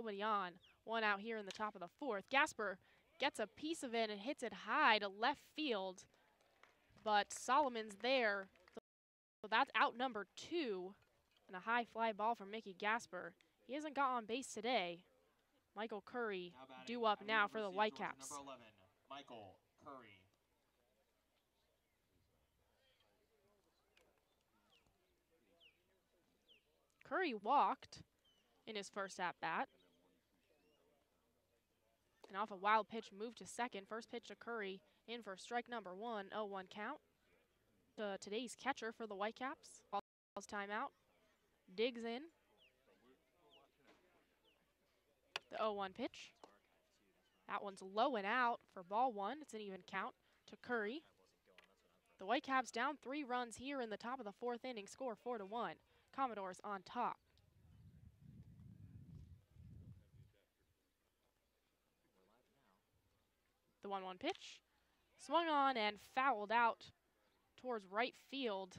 nobody on. One out here in the top of the fourth. Gasper gets a piece of it and hits it high to left field. But Solomon's there. So that's out number 2. And a high fly ball from Mickey Gasper. He hasn't got on base today. Michael Curry due up now for the Whitecaps. Number 11, Michael Curry. Curry walked in his first at-bat. And off a wild pitch, moved to second. First pitch to Curry, in for strike number 1, 0-1 count. Today's catcher for the Whitecaps. Calls timeout. Digs in. The 0-1 pitch. That one's low and out for ball 1. It's an even count to Curry. The Whitecaps down 3 runs here in the top of the 4th inning. Score 4-1. Commodores on top. The 1-1 pitch. Swung on and fouled out towards right field.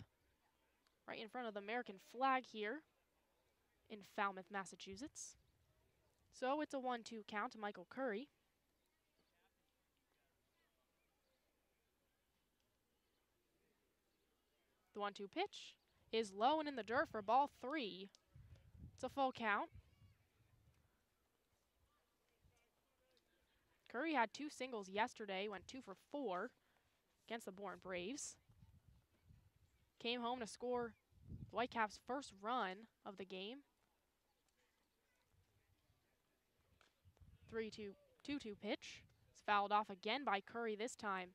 Right in front of the American flag here in Falmouth, Massachusetts. So it's a 1-2 count to Michael Curry. The 1-2 pitch is low and in the dirt for ball 3. It's a full count. Curry had 2 singles yesterday, went 2 for 4 against the Bourne Braves. Came home to score the Whitecaps' first run of the game. 3-2 pitch. It's fouled off again by Curry this time.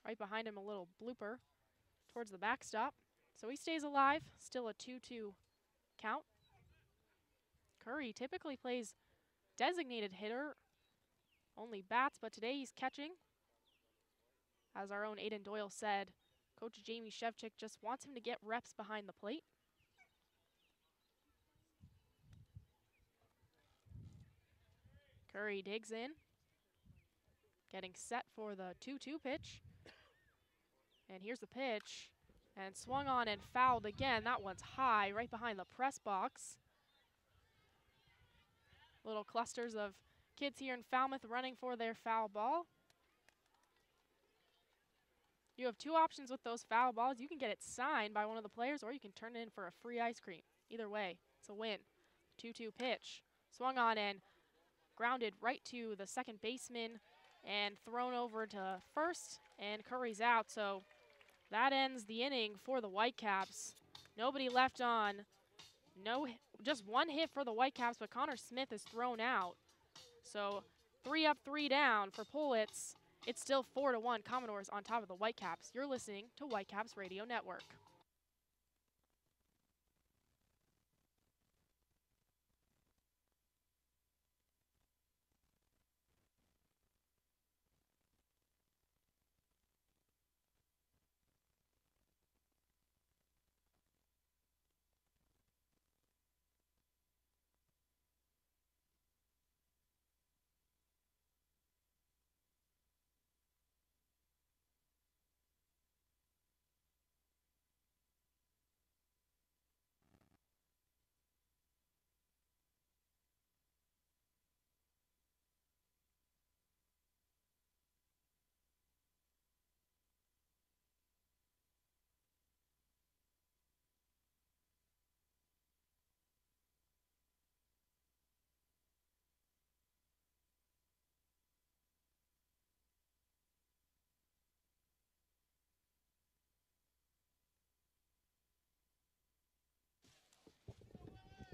Right behind him, a little blooper towards the backstop. So he stays alive, still a 2-2 count. Curry typically plays designated hitter, only bats, but today he's catching. As our own Aiden Doyle said, Coach Jamie Shevchik just wants him to get reps behind the plate. Curry digs in, getting set for the 2-2 pitch. And here's the pitch, and swung on and fouled again. That one's high, right behind the press box. Little clusters of kids here in Falmouth running for their foul ball. You have 2 options with those foul balls. You can get it signed by one of the players, or you can turn it in for a free ice cream. Either way, it's a win. 2-2 pitch. Swung on and grounded right to the second baseman and thrown over to first, and Curry's out. So that ends the inning for the Whitecaps. Nobody left on. Just 1 hit for the Whitecaps, but Connor Smith is thrown out. So 3 up, 3 down for Politz. It's still 4-1 Commodores on top of the Whitecaps. You're listening to Whitecaps Radio Network.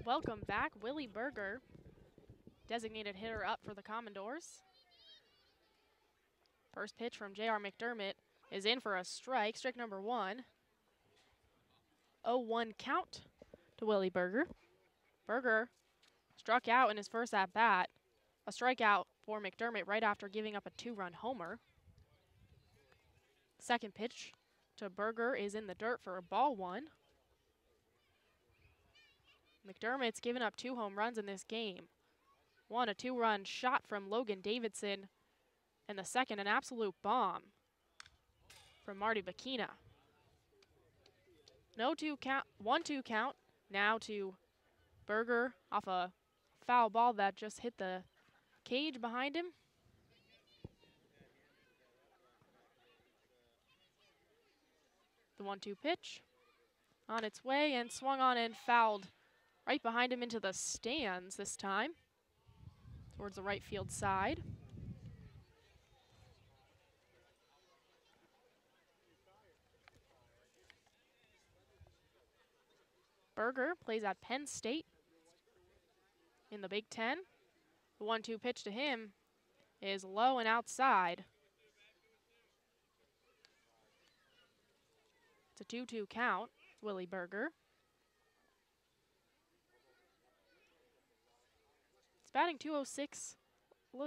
Welcome back, Willie Berger, designated hitter up for the Commodores. First pitch from J.R. McDermott is in for a strike, strike number 1. 0-1 count to Willie Berger. Berger struck out in his first at-bat, a strikeout for McDermott right after giving up a 2-run homer. Second pitch to Berger is in the dirt for ball 1. McDermott's given up 2 home runs in this game. One, a 2-run shot from Logan Davidson, and the second, an absolute bomb from Marty Bakina. No 1-2 count now to Berger off a foul ball that just hit the cage behind him. The 1-2 pitch on its way and swung on and fouled right behind him into the stands this time, towards the right field side. Berger plays at Penn State in the Big Ten. The 1-2 pitch to him is low and outside. It's a 2-2 count, Willie Berger. He's batting .206,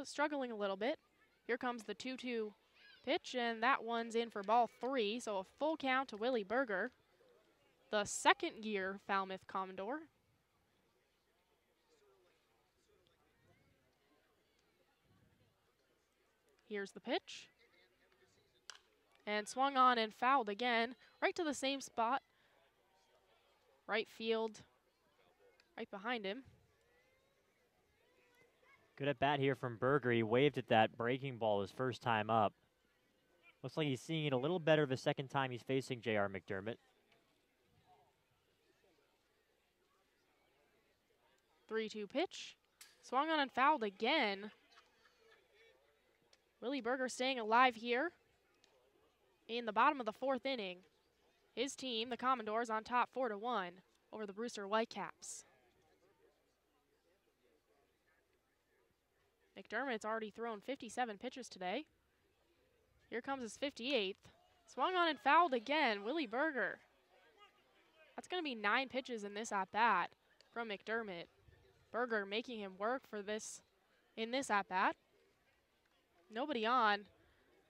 struggling a little bit. Here comes the 2-2 pitch, and that one's in for ball 3, so a full count to Willie Berger, the second-year Falmouth Commodore. Here's the pitch. And swung on and fouled again, right to the same spot. Right field, right behind him. Good at bat here from Berger. He waved at that breaking ball his first time up. Looks like he's seeing it a little better the second time he's facing J.R. McDermott. 3-2 pitch. Swung on and fouled again. Willie Berger staying alive here in the bottom of the 4th inning. His team, the Commodores, on top 4-1 over the Brewster Whitecaps. McDermott's already thrown 57 pitches today. Here comes his 58th. Swung on and fouled again, Willie Berger. That's going to be 9 pitches in this at-bat from McDermott. Berger making him work for this in this at-bat. Nobody on,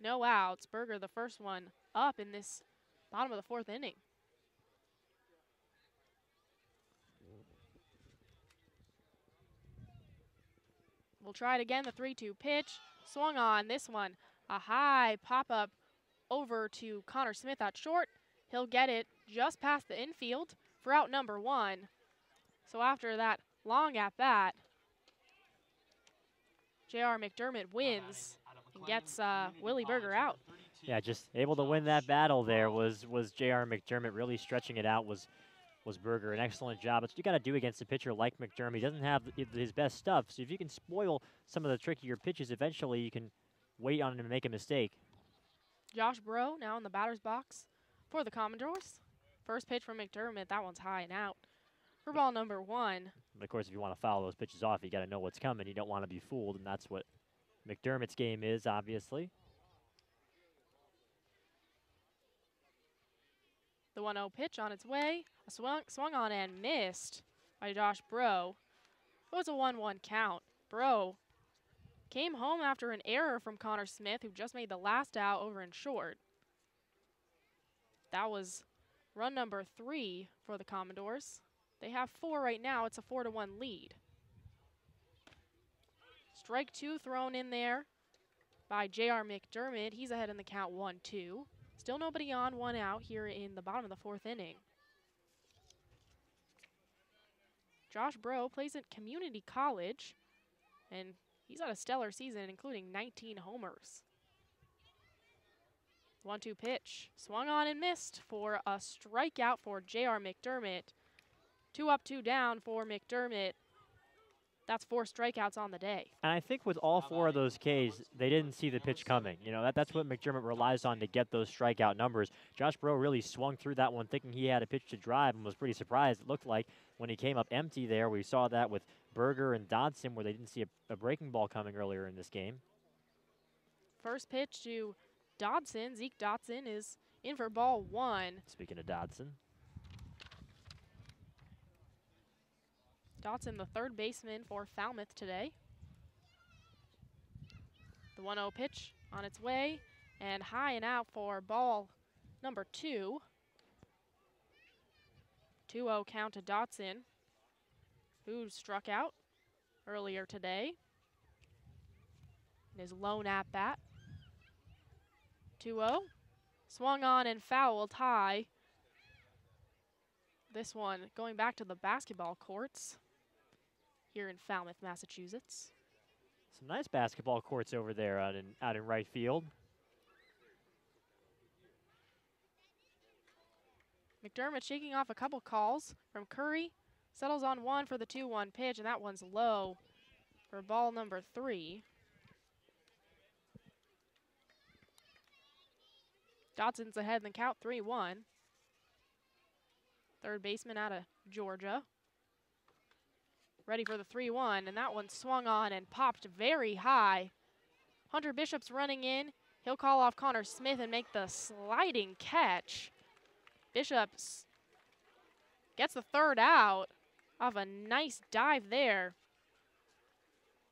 no outs. Berger, the first one up in this bottom of the 4th inning. We'll try it again, the 3-2 pitch. Swung on, this one, a high pop-up over to Connor Smith at short. He'll get it just past the infield for out number 1. So after that long at-bat, J.R. McDermott wins and gets Willie Berger out. Yeah, just able to win that battle there was J.R. McDermott. Really stretching it out was Berger. An excellent job. That's what you got to do against a pitcher like McDermott. He doesn't have his best stuff, so if you can spoil some of the trickier pitches, eventually you can wait on him to make a mistake. Josh Breaux now in the batter's box for the Commodores. First pitch from McDermott, that one's high and out for ball number 1. But of course, if you want to foul those pitches off, you got to know what's coming. You don't want to be fooled, and that's what McDermott's game is, obviously. The 1-0 pitch on its way. A swung on and missed by Josh Breaux. It was a 1-1 count. Breaux came home after an error from Connor Smith, who just made the last out over in short. That was run number 3 for the Commodores. They have 4 right now. It's a 4-1 lead. Strike 2 thrown in there by J.R. McDermott. He's ahead in the count 1-2. Still nobody on, 1 out here in the bottom of the 4th inning. Josh Breaux plays at Community College, and he's had a stellar season, including 19 homers. 1-2 pitch. Swung on and missed for a strikeout for J.R. McDermott. 2 up, 2 down for McDermott. That's 4 strikeouts on the day. And I think with all 4 of those Ks, they didn't see the pitch coming. You know, that's what McDermott relies on to get those strikeout numbers. Josh Breaux really swung through that one thinking he had a pitch to drive and was pretty surprised. It looked like when he came up empty there, we saw that with Berger and Dodson where they didn't see a breaking ball coming earlier in this game. First pitch to Dodson. Zeke Dodson is in for ball 1. Speaking of Dodson. Dodson, the third baseman for Falmouth today. The 1-0 pitch on its way and high and out for ball number 2. 2-0 count to Dodson, who struck out earlier today in his lone at-bat. 2-0. Swung on and fouled high. This one going back to the basketball courts. here in Falmouth, Massachusetts. Some nice basketball courts over there out in right field. McDermott shaking off a couple calls from Curry. Settles on one for the 2-1 pitch, and that one's low for ball number 3. Dodson's ahead in the count, 3-1. Third baseman out of Georgia. Ready for the 3-1, and that one swung on and popped very high. Hunter Bishop's running in. He'll call off Connor Smith and make the sliding catch. Bishop gets the third out off a nice dive there.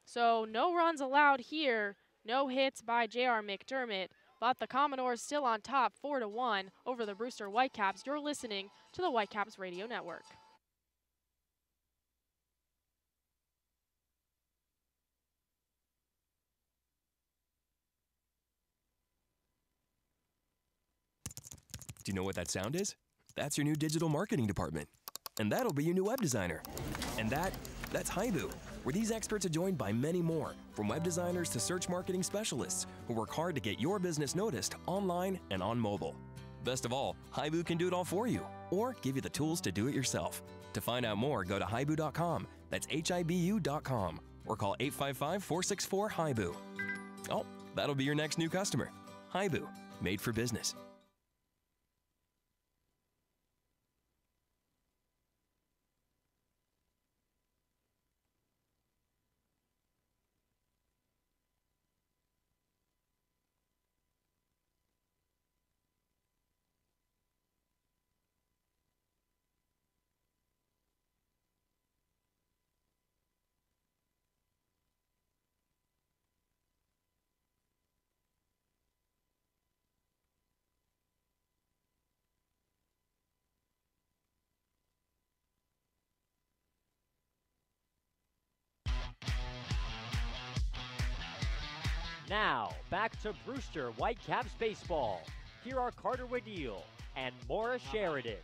So no runs allowed here. No hits by J.R. McDermott. But the Commodores still on top, 4-1 over the Brewster Whitecaps. You're listening to the Whitecaps Radio Network. Do you know what that sound is? That's your new digital marketing department. And that'll be your new web designer. And that's Haibu, where these experts are joined by many more, from web designers to search marketing specialists, who work hard to get your business noticed online and on mobile. Best of all, Haibu can do it all for you, or give you the tools to do it yourself. To find out more, go to haibu.com. That's HIBU.com. Or call 855-464-HIBU. Oh, that'll be your next new customer. Haibu, made for business. Now, back to Brewster Whitecaps baseball. Here are Carter Wadil and Maura Sheridan.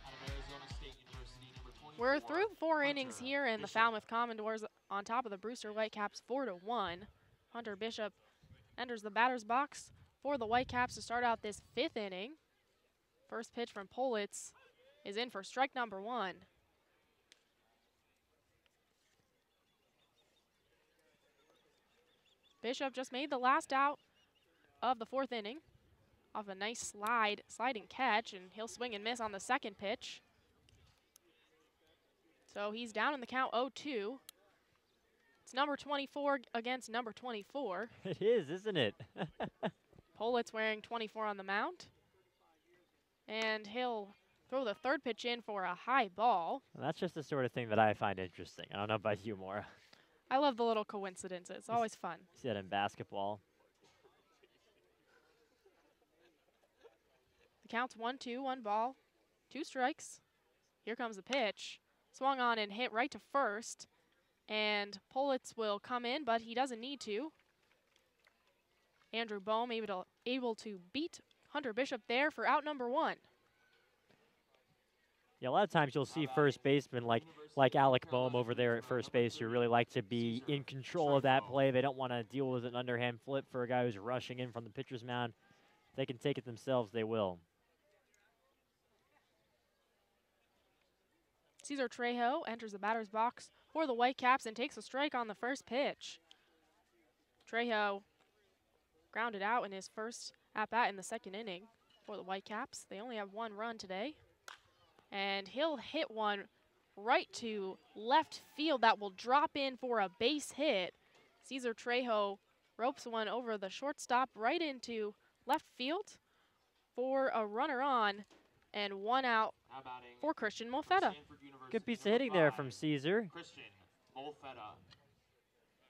We're through 4 innings here, and the Falmouth Commodores on top of the Brewster Whitecaps 4-1. Hunter Bishop enters the batter's box for the Whitecaps to start out this 5th inning. First pitch from Politz is in for strike number 1. Bishop just made the last out of the 4th inning off a nice sliding catch, and he'll swing and miss on the second pitch. So he's down in the count 0-2. It's number 24 against number 24. It is, isn't it? Politz wearing 24 on the mound. And he'll throw the third pitch in for a high ball. Well, that's just the sort of thing that I find interesting. I don't know about you, Maura. I love the little coincidences. It's always fun. See that in basketball. The count's 1-2, 1 ball, 2 strikes. Here comes the pitch. Swung on and hit right to first. And Politz will come in, but he doesn't need to. Andrew Bohm able to beat Hunter Bishop there for out number 1. Yeah, a lot of times you'll see first basemen like Alec Bohm over there at first base who really like to be in control of that play. They don't want to deal with an underhand flip for a guy who's rushing in from the pitcher's mound. If they can take it themselves, they will. Cesar Trejo enters the batter's box for the Whitecaps and takes a strike on the first pitch. Trejo grounded out in his first at-bat in the 2nd inning for the Whitecaps. They only have 1 run today. And he'll hit one right to left field that will drop in for a base hit. Cesar Trejo ropes one over the shortstop right into left field for a runner on and 1 out for Christian Molfetta. Good piece of hitting there from Cesar. Christian Molfetta.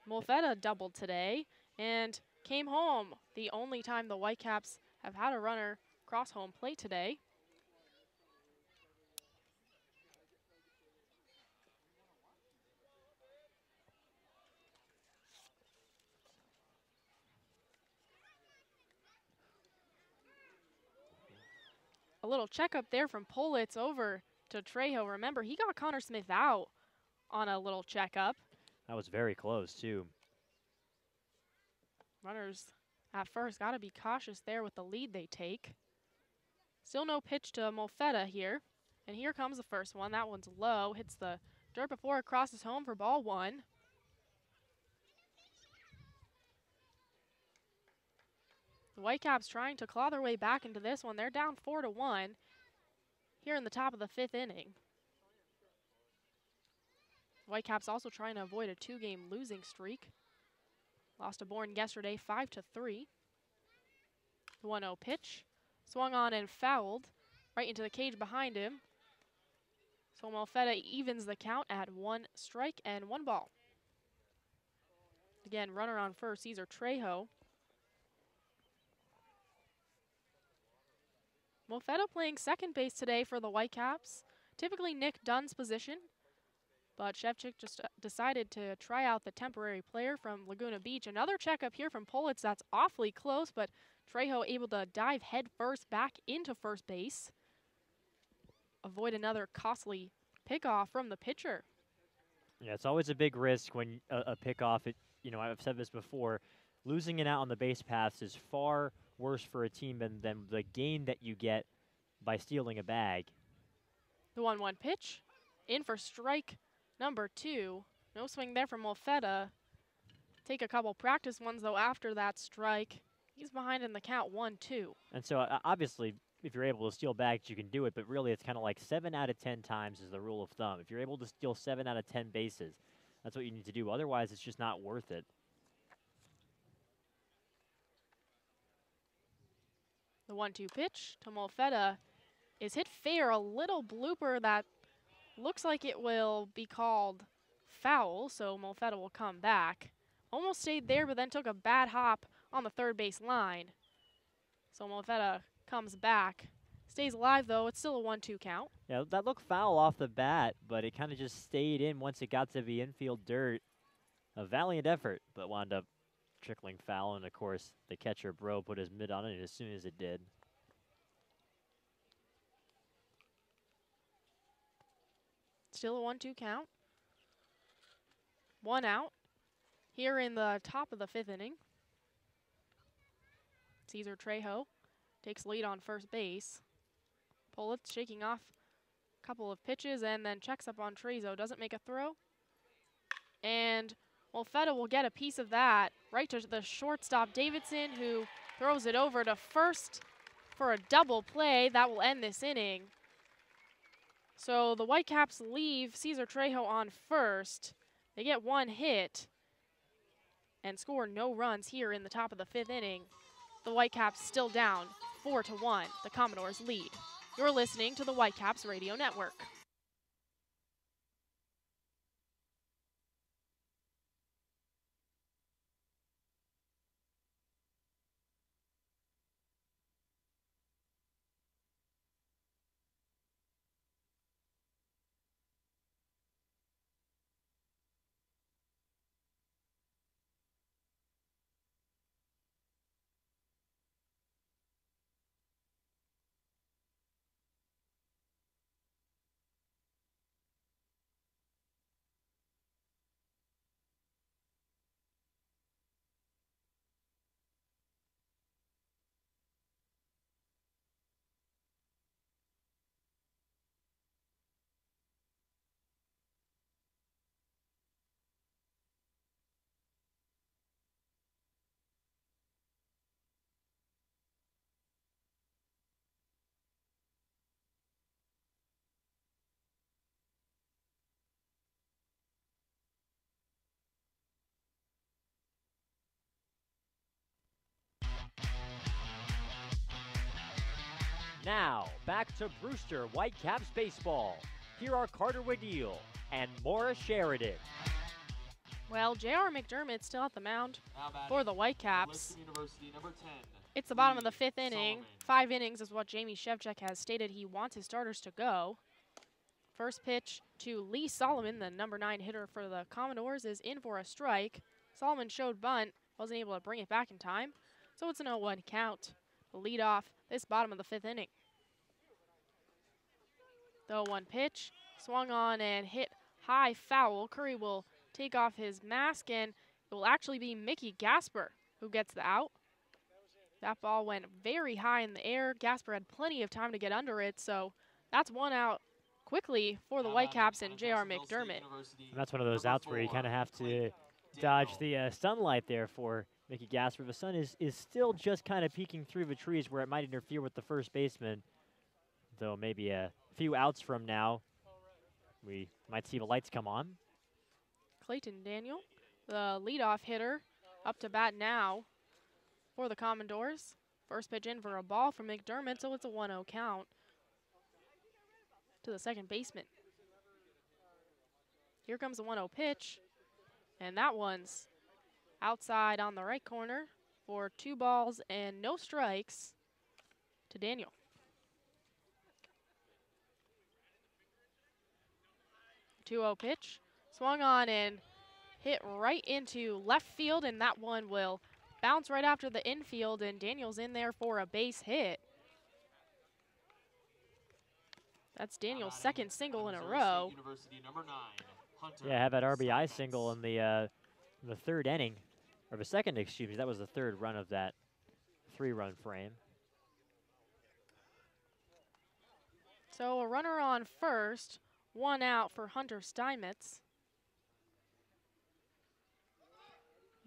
Molfetta doubled today and came home the only time the Whitecaps have had a runner cross home plate today. A little checkup there from Politz over to Trejo. Remember, he got Connor Smith out on a little checkup. That was very close, too. Runners at first got to be cautious there with the lead they take. Still no pitch to Molfetta here. And here comes the first one. That one's low. Hits the dirt before it crosses home for ball 1. The Whitecaps trying to claw their way back into this one. They're down 4-1 here in the top of the 5th inning. Whitecaps also trying to avoid a 2-game losing streak. Lost to Bourne yesterday 5-3. The 1-0 pitch. Swung on and fouled right into the cage behind him. So Molfetta evens the count at 1 strike and 1 ball. Again, runner on first, Cesar Trejo. Molfetta playing second base today for the Whitecaps. Typically Nick Dunn's position, but Shevchik just decided to try out the temporary player from Laguna Beach. Another checkup here from Politz that's awfully close, but Trejo able to dive head first back into first base. Avoid another costly pickoff from the pitcher. Yeah, it's always a big risk when a pickoff, I've said this before, losing it out on the base paths is far worse for a team than the gain that you get by stealing a bag. The 1-1 pitch, in for strike number 2. No swing there from Molfetta. Take a couple practice ones, though, after that strike. He's behind in the count 1-2. And so, obviously, if you're able to steal bags, you can do it, but really it's kind of like 7 out of 10 times is the rule of thumb. If you're able to steal 7 out of 10 bases, that's what you need to do. Otherwise, it's just not worth it. The 1-2 pitch to Molfetta is hit fair. A little blooper that looks like it will be called foul, so Molfetta will come back. Almost stayed there, but then took a bad hop on the third base line. So Molfetta comes back. Stays alive, though. It's still a 1-2 count. Yeah, that looked foul off the bat, but it kind of just stayed in once it got to the infield dirt. A valiant effort, but wound up trickling foul, and of course, the catcher, Bro, put his mitt on it as soon as it did. Still a 1-2 count. 1 out here in the top of the 5th inning. Cesar Trejo takes lead on first base. Politz shaking off a couple of pitches and then checks up on Trejo. Doesn't make a throw. And Molfetta will get a piece of that right to the shortstop, Davidson, who throws it over to first for a double play. That will end this inning. So the Whitecaps leave Cesar Trejo on first. They get 1 hit and score no runs here in the top of the 5th inning. The Whitecaps still down 4-1. The Commodores lead. You're listening to the Whitecaps Radio Network. Now, back to Brewster Whitecaps baseball. Here are Carter Wadil and Maura Sheridan. Well, J.R. McDermott still at the mound for the Whitecaps. University, number 10. It's the bottom of the 5th inning. Solomon. 5 innings is what Jamie Shevchik has stated he wants his starters to go. First pitch to Lee Solomon, the number 9 hitter for the Commodores, is in for a strike. Solomon showed bunt, wasn't able to bring it back in time, so it's an 0-1 count. The lead off this bottom of the 5th inning. The 0-1 pitch, swung on and hit high foul. Curry will take off his mask, and it will actually be Mickey Gasper who gets the out. That ball went very high in the air. Gasper had plenty of time to get under it, so that's one out quickly for the Whitecaps and J.R. McDermott. And that's one of those outs where you kind of have to dodge the sunlight there for Mickey Gasper. The sun is still just kind of peeking through the trees where it might interfere with the first baseman. Though maybe a few outs from now, we might see the lights come on. Clayton Daniel, the leadoff hitter, up to bat now for the Commodores. First pitch in for a ball from McDermott, so it's a 1-0 count to the second baseman. Here comes the 1-0 pitch, and that one's outside on the right corner for 2 balls and no strikes to Daniel. Two-0 pitch, swung on and hit right into left field, and that one will bounce right after the infield, and Daniel's in there for a base hit. That's Daniel's second single in a row. Yeah, had that RBI single in the third inning, or the second, excuse me. That was the third run of that 3-run frame. So a runner on first, 1 out for Hunter Steinmetz.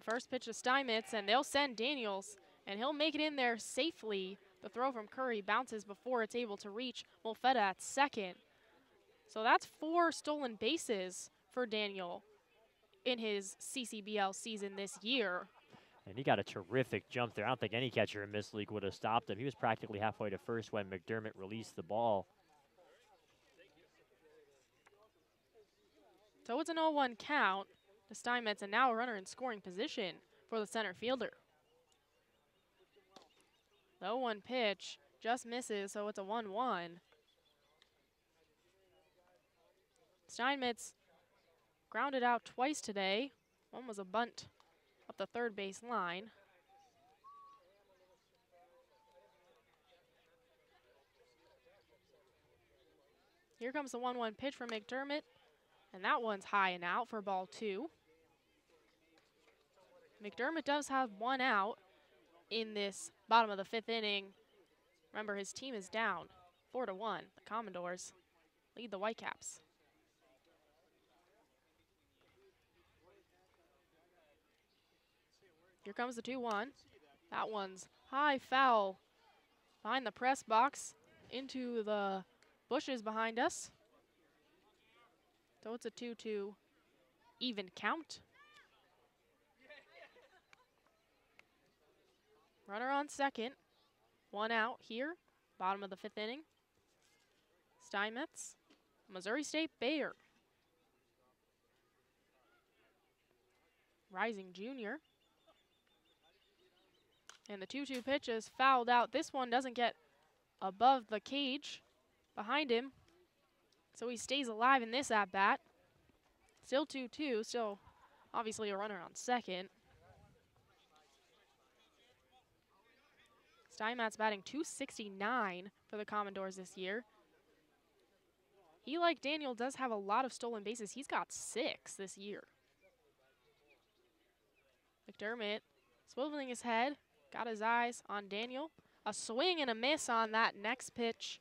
First pitch to Steinmetz, and they'll send Daniels, and he'll make it in there safely. The throw from Curry bounces before it's able to reach Molfetta at second. So that's 4 stolen bases for Daniel in his CCBL season this year. And he got a terrific jump there. I don't think any catcher in this league would have stopped him. He was practically halfway to first when McDermott released the ball. So it's an 0-1 count to Steinmetz, and now a runner in scoring position for the center fielder. The 0-1 pitch just misses, so it's a 1-1. Steinmetz grounded out twice today. One was a bunt up the third base line. Here comes the 1-1 pitch from McDermott, and that one's high and out for ball 2. McDermott does have 1 out in this bottom of the 5th inning. Remember, his team is down 4-1. The Commodores lead the Whitecaps. Here comes the 2-1. That one's high foul behind the press box into the bushes behind us. So it's a 2-2 even count. Runner on second. 1 out here, bottom of the 5th inning. Steinmetz, Missouri State Bayer. Rising junior. And the 2-2 pitch is fouled out. This one doesn't get above the cage behind him, so he stays alive in this at-bat. Still 2-2, still obviously a runner on second. Steinmetz batting .269 for the Commodores this year. He, like Daniel, does have a lot of stolen bases. He's got 6 this year. McDermott swiveling his head, got his eyes on Daniel. A swing and a miss on that next pitch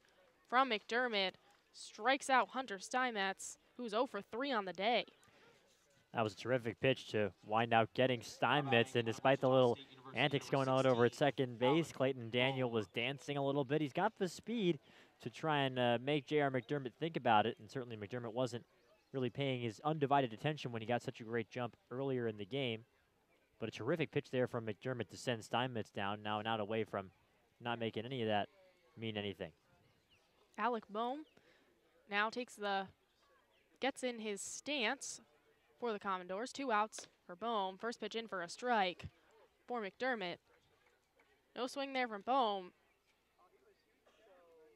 from McDermott. Strikes out Hunter Steinmetz, who's 0 for 3 on the day. That was a terrific pitch to wind out getting Steinmetz, and despite the little antics going on over at second base, Clayton Daniel was dancing a little bit. He's got the speed to try and make J.R. McDermott think about it, and certainly McDermott wasn't really paying his undivided attention when he got such a great jump earlier in the game. But a terrific pitch there from McDermott to send Steinmetz down, now and out away from not making any of that mean anything. Alec Bohm now gets in his stance for the Commodores. 2 outs for Bohm. First pitch in for a strike for McDermott. No swing there from Bohm.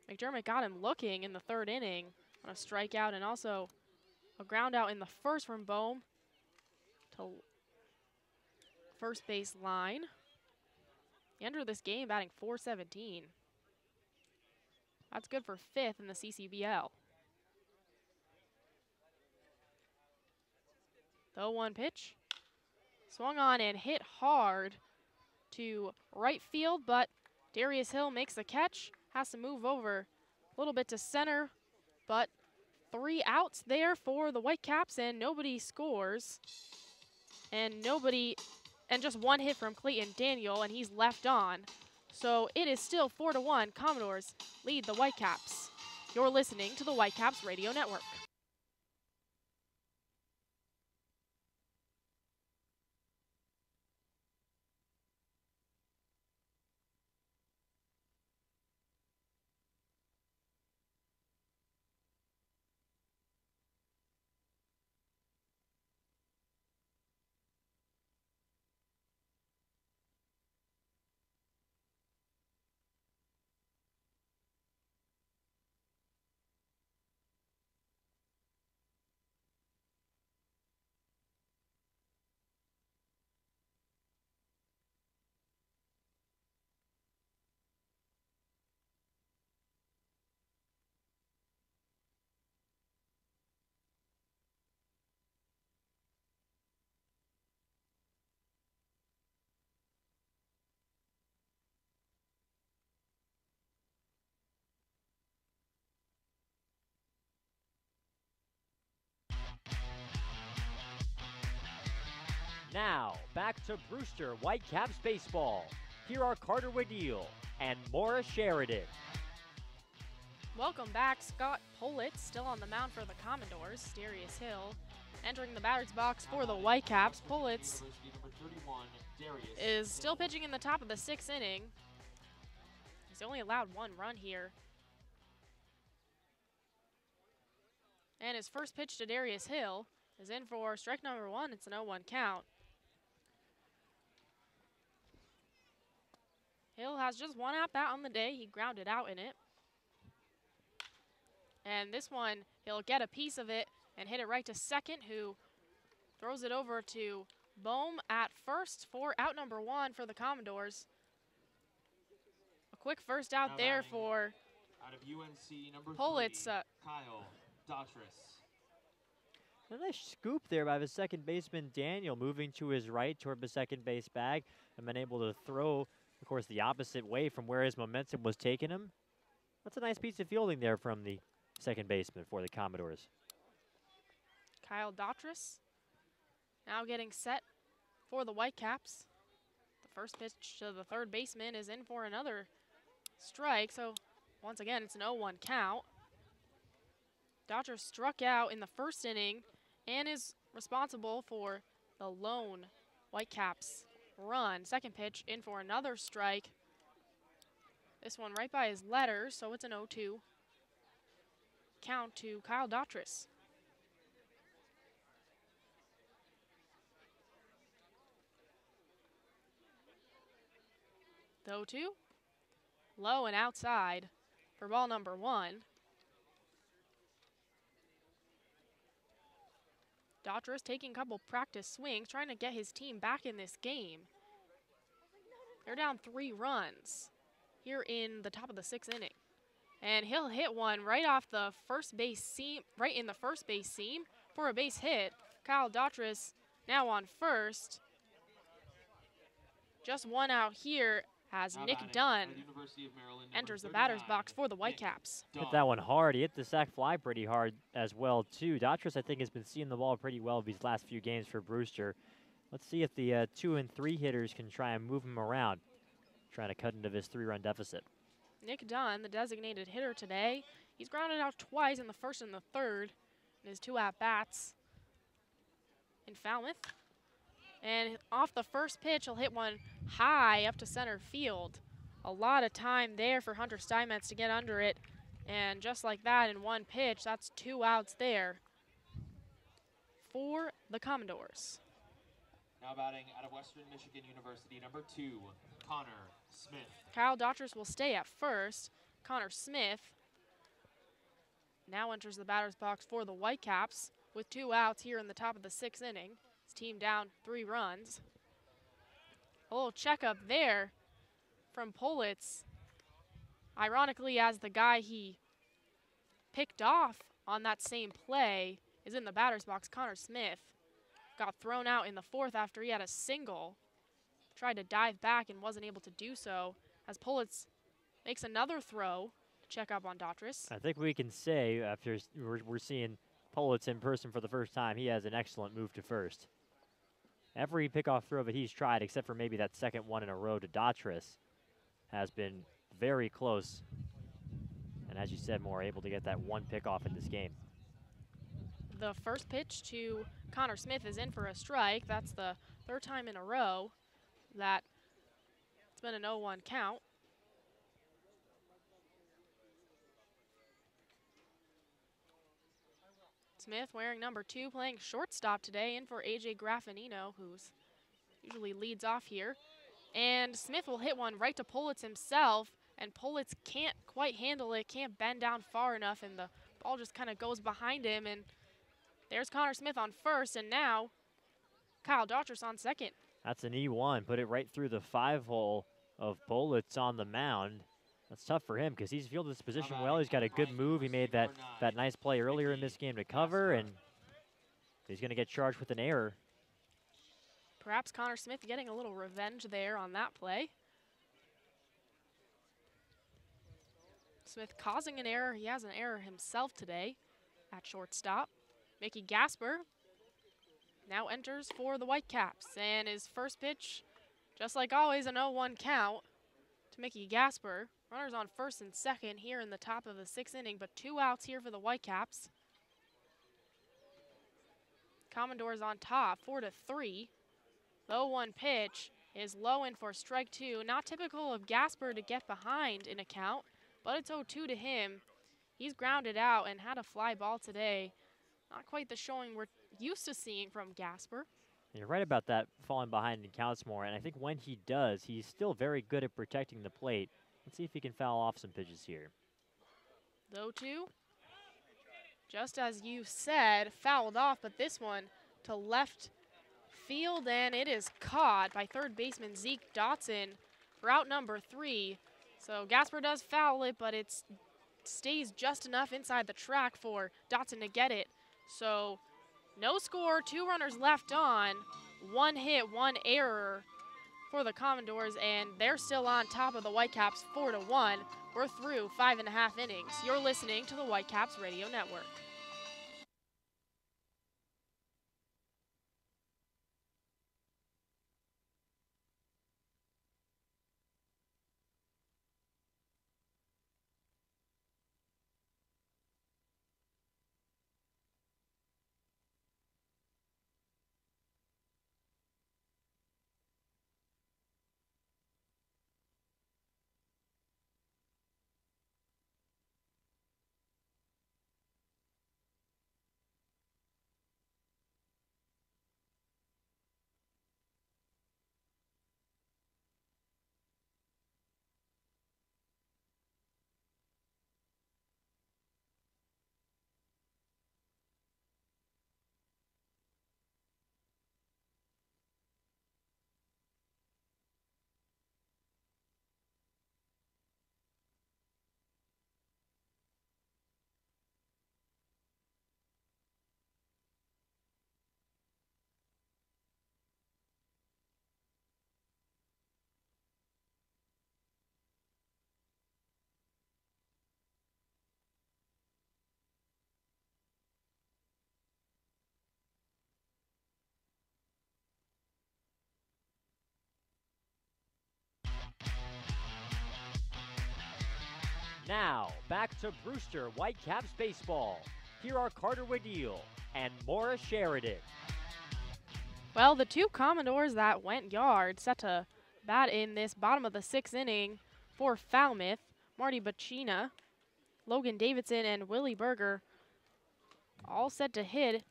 McDermott got him looking in the 3rd inning on a strikeout, and also a ground out in the 1st from Bohm to first base line. He entered this game batting .417. That's good for 5th in the CCBL. The 0-1 pitch. Swung on and hit hard to right field, but Darius Hill makes the catch. Has to move over a little bit to center, but 3 outs there for the Whitecaps, and nobody scores. And just 1 hit from Clayton Daniel, and he's left on. So it is still 4-1. Commodores lead the Whitecaps. You're listening to the Whitecaps Radio Network. Now, back to Brewster Whitecaps baseball. Here are Carter Wadil and Maura Sheridan. Welcome back. Scott Politz still on the mound for the Commodores. Darius Hill entering the batter's box for the Whitecaps. Politz is still pitching in the top of the 6th inning. He's only allowed 1 run here. And his first pitch to Darius Hill is in for strike number 1. It's an 0-1 count. Hill has just 1 at-bat on the day. He grounded out in it. And this one, he'll get a piece of it and hit it right to second, who throws it over to Bohm at first for out number 1 for the Commodores. A quick first out Now there batting for out of UNC number Politz. 3, Kyle Daughtris. A nice scoop there by the second baseman, Daniel, moving to his right toward the second base bag and been able to throw, of course, the opposite way from where his momentum was taking him. That's a nice piece of fielding there from the second baseman for the Commodores. Kyle Daughtris now getting set for the Whitecaps. The first pitch to the third baseman is in for another strike, so once again it's an 0-1 count. Daughtris struck out in the first inning and is responsible for the lone Whitecaps run. Second pitch in for another strike. This one right by his letters, so it's an 0-2 count to Kyle Daughtris. The 0-2, low and outside for ball number 1. Daughtris taking a couple practice swings, trying to get his team back in this game. They're down 3 runs here in the top of the 6th inning. And he'll hit one right off the first base seam, right in the first base seam for a base hit. Kyle Daughtris now on first. Just 1 out here as Now Nick batting Dunn out of University of Maryland, number enters the batter's 39, box for the Nick Whitecaps. Hit Dunn. that one hard. He hit the sac fly pretty hard as well, too. Daughtris, I think, has been seeing the ball pretty well these last few games for Brewster. Let's see if the 2 and 3 hitters can try and move him around, trying to cut into this 3-run deficit. Nick Dunn, the designated hitter today, he's grounded out twice in the first and the third in his 2 at-bats in Falmouth. And off the first pitch, he'll hit one high up to center field. A lot of time there for Hunter Steinmetz to get under it. And just like that, in 1 pitch, that's 2 outs there for the Commodores. Now batting out of Western Michigan University, number 2, Connor Smith. Kyle Daughtris will stay at first. Connor Smith now enters the batter's box for the Whitecaps with 2 outs here in the top of the 6th inning. His team down 3 runs. A little checkup there from Politz. Ironically, as the guy he picked off on that same play is in the batter's box, Connor Smith. got thrown out in the fourth after he had a single. Tried to dive back and wasn't able to do so as Pullitz makes another throw to check up on Daughtris. I think we can say after we're seeing Pullitz in person for the first time, he has an excellent move to first. Every pickoff throw that he's tried, except for maybe that second one in a row to Daughtris, has been very close. And as you said, more able to get that one pickoff in this game. The first pitch to Connor Smith is in for a strike. That's the third time in a row that it's been an 0-1 count. Smith wearing number 2, playing shortstop today, in for AJ Graffinino, who's usually leads off here. And Smith will hit one right to Pullitz himself, and Pullitz can't quite handle it, can't bend down far enough, and the ball just kind of goes behind him. And there's Connor Smith on first, and now Kyle Daughtris on second. That's an E1, put it right through the 5-hole of Pullitz on the mound. That's tough for him because he's fielded his position well. He's got a good move. He made that nice play earlier in this game to cover, and he's going to get charged with an error. Perhaps Connor Smith getting a little revenge there on that play. Smith causing an error. He has an error himself today at shortstop. Mickey Gasper now enters for the Whitecaps, and his first pitch, just like always, an 0-1 count to Mickey Gasper. Runners on first and second here in the top of the 6th inning, but 2 outs here for the Whitecaps. Commodores on top, 4-3. The 0-1 pitch is low in for strike 2. Not typical of Gasper to get behind in a count, but it's 0-2 to him. He's grounded out and had a fly ball today. Not quite the showing we're used to seeing from Gasper. You're right about that, falling behind in counts more, and I think when he does, he's still very good at protecting the plate. Let's see if he can foul off some pitches here. The 0-2, just as you said, fouled off, but this one to left field, and it is caught by third baseman Zeke Dotson for out number 3. So Gasper does foul it, but it stays just enough inside the track for Dotson to get it. So no score, 2 runners left on, 1 hit, 1 error for the Commodores, and they're still on top of the Whitecaps 4-1. We're through 5.5 innings. You're listening to the Whitecaps Radio Network. Now, back to Brewster Whitecaps baseball. Here are Carter Wadil and Maura Sheridan. Well, the 2 Commodores that went yard set to bat in this bottom of the 6th inning for Falmouth. Marty Bacina, Logan Davidson, and Willie Berger all set to hit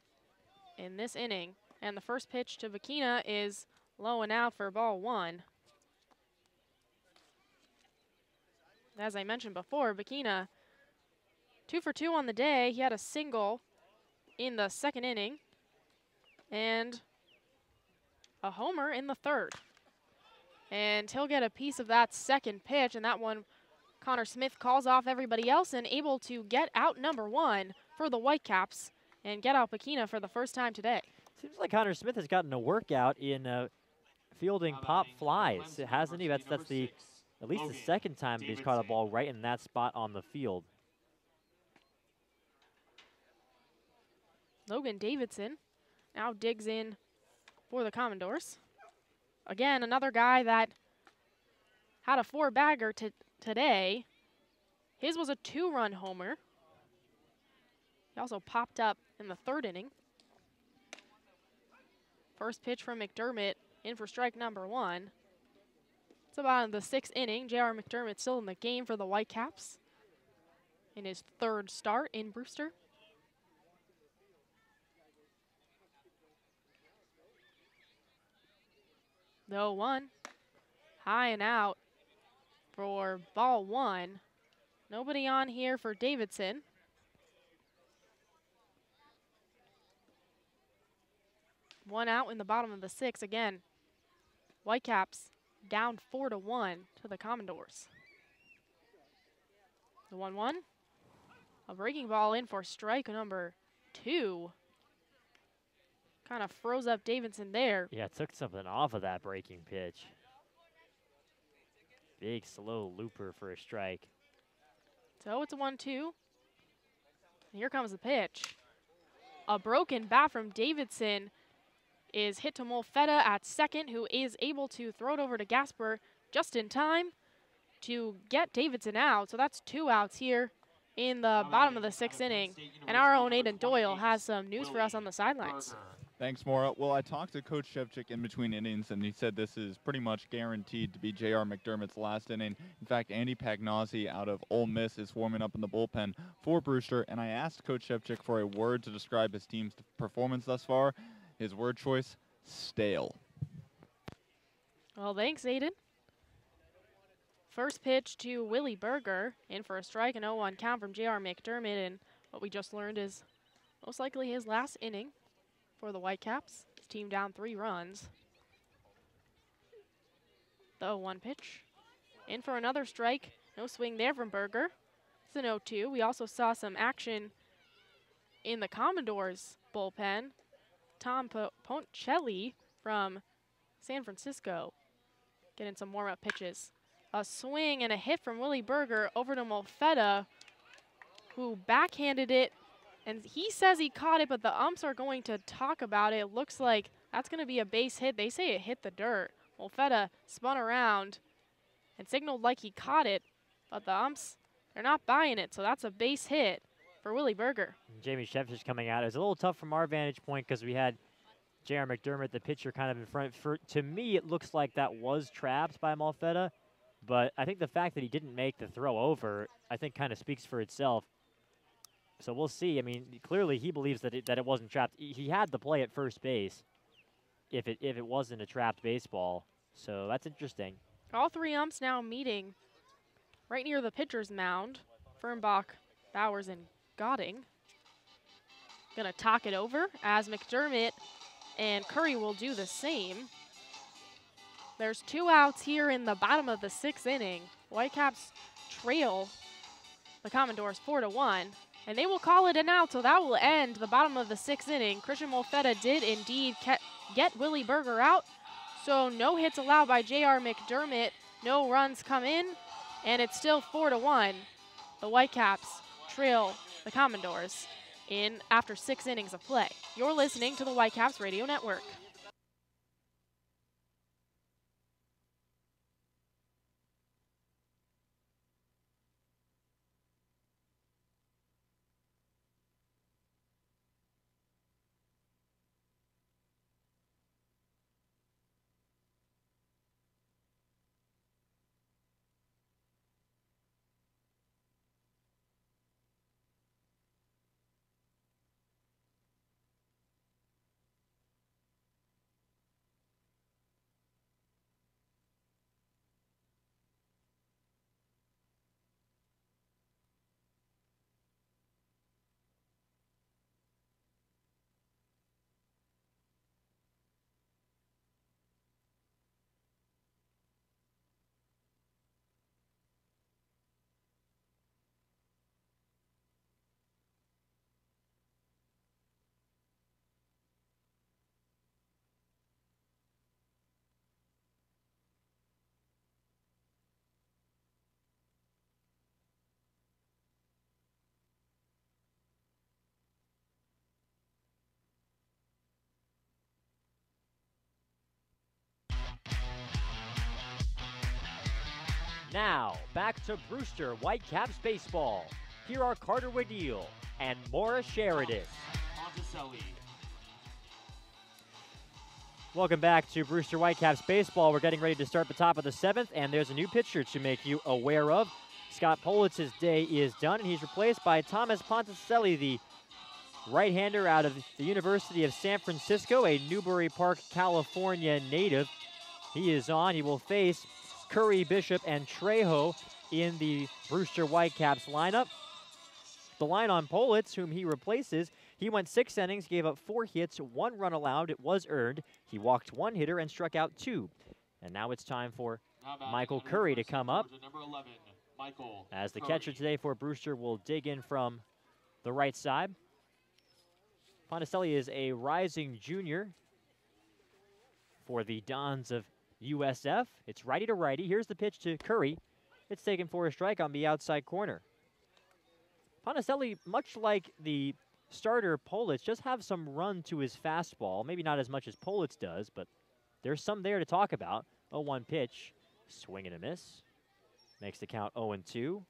in this inning. And the first pitch to Bacina is low and out for ball 1. As I mentioned before, Bacina 2 for 2 on the day. He had a single in the 2nd inning and a homer in the 3rd. And he'll get a piece of that second pitch, and that one Connor Smith calls off everybody else and able to get out number 1 for the Whitecaps and get out Bacina for the first time today. Seems like Connor Smith has gotten a workout in fielding pop flies. Hasn't he? That's the at least the second time that he's caught a ball right in that spot on the field. Logan Davidson now digs in for the Commodores. Again, another guy that had a 4-bagger today. His was a 2-run homer. He also popped up in the 3rd inning. First pitch from McDermott in for strike number 1. It's about the 6th inning. J.R. McDermott still in the game for the Whitecaps in his 3rd start in Brewster. The 0-1. High and out for ball 1. Nobody on here for Davidson. One out in the bottom of the 6th again. Whitecaps down 4-1 to the Commodores. The 1-1. A breaking ball in for strike number 2. Kind of froze up Davidson there. Yeah, took something off of that breaking pitch. Big slow looper for a strike. So it's a 1-2. Here comes the pitch. A broken bat from Davidson is hit to Molfetta at second, who is able to throw it over to Gasper just in time to get Davidson out. So that's 2 outs here in the bottom of the 6th inning. And our own Aiden Doyle has some news for us on the sidelines. Thanks, Maura. Well, I talked to Coach Shevchik in between innings, and he said this is pretty much guaranteed to be J.R. McDermott's last inning. In fact, Andy Pagnozzi out of Ole Miss is warming up in the bullpen for Brewster, and I asked Coach Shevchik for a word to describe his team's performance thus far. His word choice, stale. Well, thanks, Aiden. First pitch to Willie Berger, in for a strike, and 0-1 count from J.R. McDermott, and what we just learned is most likely his last inning for the Whitecaps. His team down 3 runs. The 0-1 pitch. In for another strike. No swing there from Berger. It's an 0-2. We also saw some action in the Commodores bullpen. Tom Poncelli from San Francisco getting some warm-up pitches. A swing and a hit from Willie Berger over to Molfetta, who backhanded it. And he says he caught it, but the umps are going to talk about it. It looks like that's going to be a base hit. They say it hit the dirt. Molfetta spun around and signaled like he caught it, but the umps, they're not buying it. So that's a base hit for Willie Berger. Jamie Shevchik coming out. It was a little tough from our vantage point because we had J.R. McDermott, the pitcher, kind of in front. To me, it looks like that was trapped by Molfetta, but I think the fact that he didn't make the throw over, I think kind of speaks for itself. So we'll see. I mean, clearly he believes that it wasn't trapped. He had the play at first base if it wasn't a trapped baseball. So that's interesting. All 3 umps now meeting right near the pitcher's mound. Fernbach, Bowers, and Godding. Gonna talk it over as McDermott and Curry will do the same. There's 2 outs here in the bottom of the 6th inning. Whitecaps trail the Commodores 4-1. And they will call it an out, so that will end the bottom of the 6th inning. Christian Molfetta did indeed get Willie Berger out. So no hits allowed by J.R. McDermott. No runs come in, and it's still 4-1. The Whitecaps trail the Commodores in after 6 innings of play. You're listening to the Whitecaps Radio Network. Now, back to Brewster Whitecaps baseball. Here are Carter Wadil and Maura Sheridan. Monticelli. Welcome back to Brewster Whitecaps baseball. We're getting ready to start the top of the 7th, and there's a new pitcher to make you aware of. Scott Politz's day is done, and he's replaced by Thomas Ponticelli, the right-hander out of the University of San Francisco, a Newbury Park, California native. He is on. He will face Curry, Bishop, and Trejo in the Brewster Whitecaps lineup. The line on Politz, whom he replaces, he went 6 innings, gave up 4 hits, 1 run allowed. It was earned. He walked 1 hitter and struck out 2. And now it's time for Michael Curry to come up. Number 11, Michael As the Curry. catcher today for Brewster will dig in from the right side. Ponticelli is a rising junior for the Dons of USF. It's righty to righty. Here's the pitch to Curry. It's taken for a strike on the outside corner. Ponticelli, much like the starter Politz, just have some run to his fastball. Maybe not as much as Politz does, but there's some there to talk about. 0-1 pitch. Swing and a miss. Makes the count 0-2.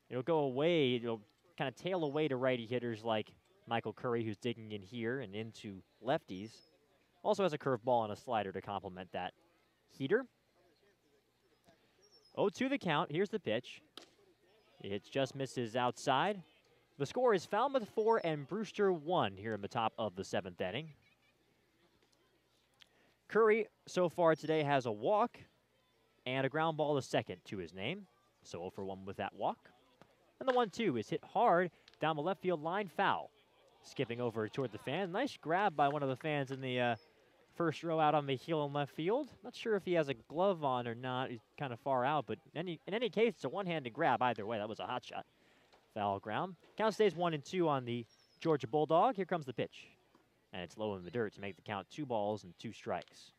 It'll go away. It'll kind of tail away to righty hitters like Michael Curry, who's digging in here and into lefties. Also has a curveball and a slider to complement that heater. 0-2 the count. Here's the pitch. It just misses outside. The score is Falmouth 4 and Brewster 1 here in the top of the 7th inning. Curry so far today has a walk and a ground ball to second to his name. So 0 for 1 with that walk. And the 1-2 is hit hard down the left field line, foul. Skipping over toward the fan. Nice grab by one of the fans in the first row out on the heel in left field. Not sure if he has a glove on or not. He's kind of far out, but in any case, it's a one-handed grab either way. That was a hot shot. Foul ground. Count stays 1-2 on the Georgia Bulldog. Here comes the pitch. And it's low in the dirt to make the count 2 balls and 2 strikes.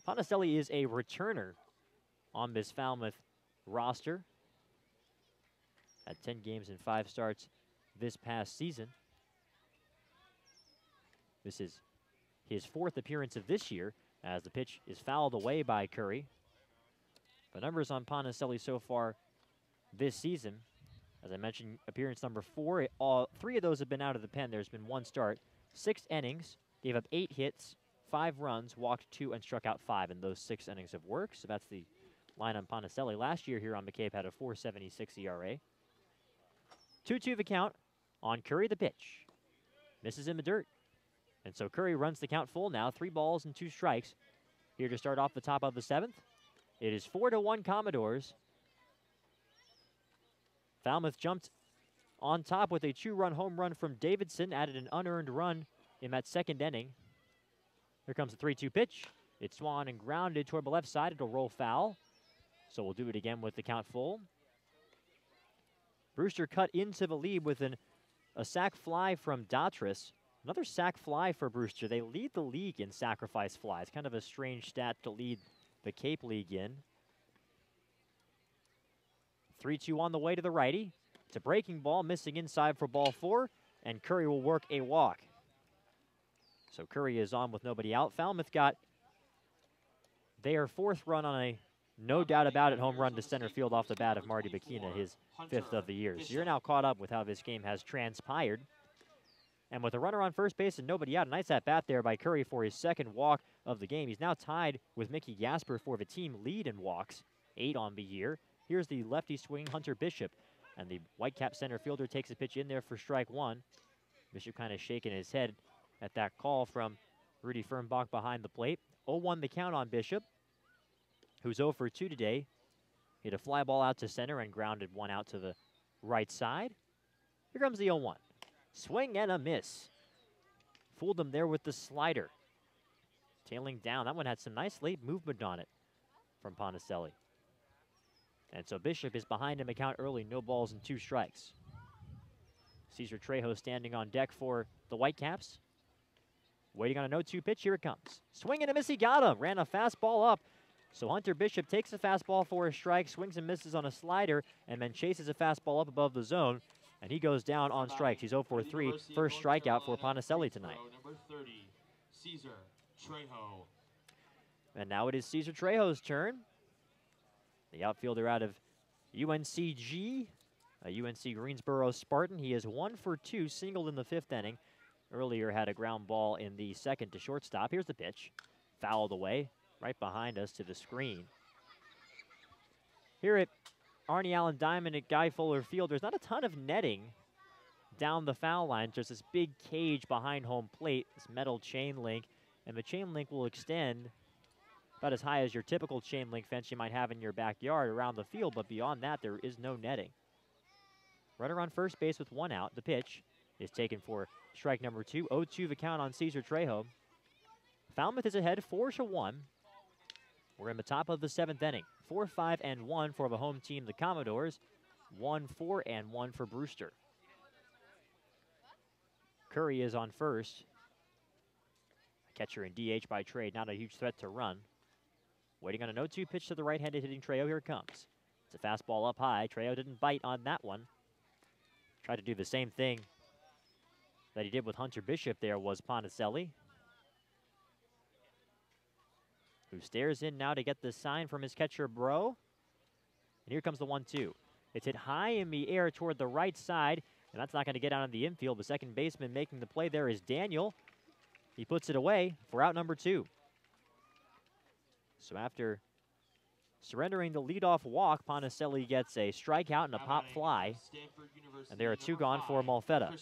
Ponticelli is a returner on this Falmouth roster. Had 10 games and 5 starts this past season. This is his 4th appearance of this year as the pitch is fouled away by Curry. The numbers on Ponticelli so far this season, as I mentioned, appearance number 4. 3 of those have been out of the pen. There's been 1 start. 6 innings, gave up 8 hits, 5 runs, walked 2, and struck out 5 in those 6 innings of work. So that's the line on Ponticelli. Last year here on McCabe had a 4.76 ERA. 2-2 the count on Curry, the pitch. Misses in the dirt. And so Curry runs the count full now, 3 balls and 2 strikes. Here to start off the top of the 7th. It is 4-1 Commodores. Falmouth jumped on top with a 2-run home run from Davidson, added an unearned run in that 2nd inning. Here comes the 3-2 pitch. It's swung and grounded toward the left side. It'll roll foul. So we'll do it again with the count full. Brewster cut into the lead with a sac fly from Datris. Another sac fly for Brewster. They lead the league in sacrifice flies. Kind of a strange stat to lead the Cape League in. 3-2 on the way to the righty. It's a breaking ball, missing inside for ball 4, and Curry will work a walk. So Curry is on with nobody out. Falmouth got their 4th run on a no doubt about it home run to center field off the bat of Marty Bakina, his 5th of the year. So you're now caught up with how this game has transpired. And with a runner on first base and nobody out, a nice at-bat there by Curry for his 2nd walk of the game. He's now tied with Mickey Gasper for the team lead in walks, 8 on the year. Here's the lefty swing, Hunter Bishop. And the Whitecap center fielder takes a pitch in there for strike 1. Bishop kind of shaking his head at that call from Rudy Fernbach behind the plate. 0-1 the count on Bishop, who's 0 for 2 today. Hit a fly ball out to center and grounded 1 out to the right side. Here comes the 0-1. Swing and a miss. Fooled him there with the slider. Tailing down. That one had some nice late movement on it from Ponticelli. And so Bishop is behind him account early. No balls and 2 strikes. Cesar Trejo standing on deck for the Whitecaps. Waiting on a 0-2 pitch. Here it comes. Swing and a miss. He got him. Ran a fastball up. So Hunter Bishop takes a fastball for a strike, swings and misses on a slider, and then chases a fastball up above the zone. And he goes down on strikes. He's 0 for 3. First strikeout for Ponticelli tonight. Number 30, Cesar Trejo. And now it is Cesar Trejo's turn. The outfielder out of UNCG, a UNC Greensboro Spartan. He is 1 for 2, singled in the 5th inning. Earlier had a ground ball in the 2nd to shortstop. Here's the pitch. Fouled away, right behind us to the screen. Here at Arnie Allen Diamond at Guy Fuller Field, there's not a ton of netting down the foul line. Just this big cage behind home plate, this metal chain link, and the chain link will extend about as high as your typical chain link fence you might have in your backyard around the field, but beyond that, there is no netting. Runner on first base with 1 out. The pitch is taken for strike number 2. 0-2 the count on Cesar Trejo. Falmouth is ahead 4-1. We're in the top of the 7th inning. 4-5-1 for the home team, the Commodores. 1-4-1 for Brewster. Curry is on first. Catcher in DH by trade, not a huge threat to run. Waiting on an 0-2 pitch to the right-handed hitting Trejo. Here it comes. It's a fastball up high. Trejo didn't bite on that one. Tried to do the same thing that he did with Hunter Bishop there was Ponticelli, who stares in now to get the sign from his catcher, Bro. And here comes the 1-2. It's hit high in the air toward the right side, and that's not going to get out on the infield. The second baseman making the play there is Daniel. He puts it away for out number 2. So after surrendering the leadoff walk, Ponticelli gets a strikeout and a pop fly. And there are 2 gone for Malfetta.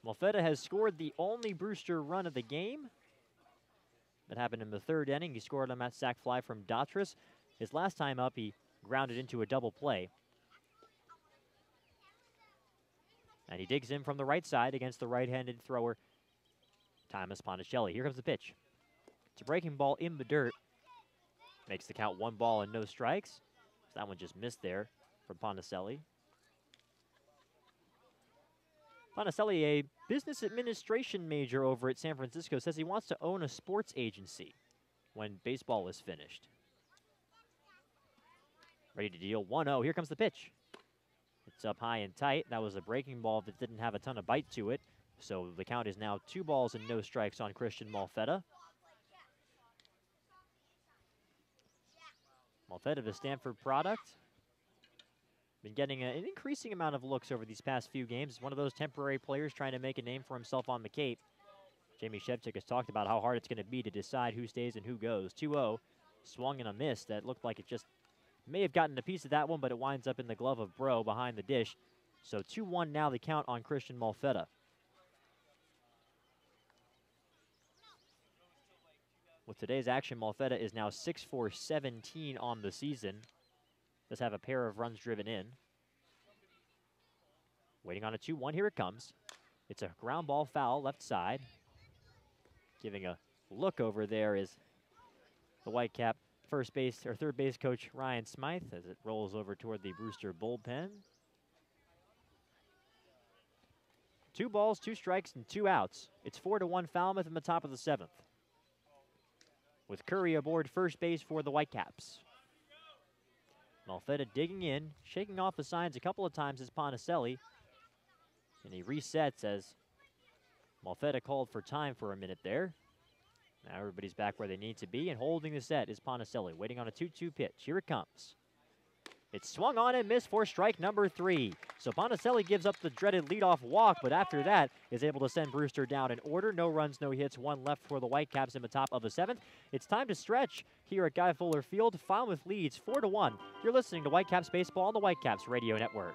Malfetta has scored the only Brewster run of the game. That happened in the 3rd inning. He scored on that sac fly from Dautris. His last time up, he grounded into a double play. And he digs in from the right side against the right-handed thrower, Thomas Ponticelli. Here comes the pitch. It's a breaking ball in the dirt. Makes the count 1 ball and no strikes. So that one just missed there from Ponticelli. Ponticelli, a business administration major over at San Francisco, says he wants to own a sports agency when baseball is finished. Ready to deal 1-0. Here comes the pitch. It's up high and tight. That was a breaking ball that didn't have a ton of bite to it. So the count is now 2 balls and no strikes on Christian Malfetta. Malfetta, the Stanford product. Been getting an increasing amount of looks over these past few games. One of those temporary players trying to make a name for himself on the Cape. Jamie Shevchik has talked about how hard it's going to be to decide who stays and who goes. 2-0, swung and a miss. That looked like it just may have gotten a piece of that one, but it winds up in the glove of Bro behind the dish. So 2-1 now the count on Christian Malfetta. With today's action, Malfetta is now 6 for 17 on the season. Does have a pair of runs driven in. Waiting on a 2-1, here it comes. It's a ground ball foul left side. Giving a look over there is the Whitecap first base or third base coach Ryan Smythe as it rolls over toward the Brewster bullpen. 2 balls, 2 strikes, and 2 outs. It's 4-1 Falmouth in the top of the 7th. With Curry aboard first base for the Whitecaps. Malfetta digging in, shaking off the signs a couple of times as Ponticelli. And he resets as Malfetta called for time for a minute there. Now everybody's back where they need to be, and holding the set is Ponticelli, waiting on a 2-2 pitch. Here it comes. It's swung on and missed for strike number 3. So Ponticelli gives up the dreaded leadoff walk, but after that is able to send Brewster down in order. No runs, no hits, 1 left for the Whitecaps in the top of the 7th. It's time to stretch here at Guy Fuller Field. Falmouth leads 4-1. You're listening to Whitecaps Baseball on the Whitecaps Radio Network.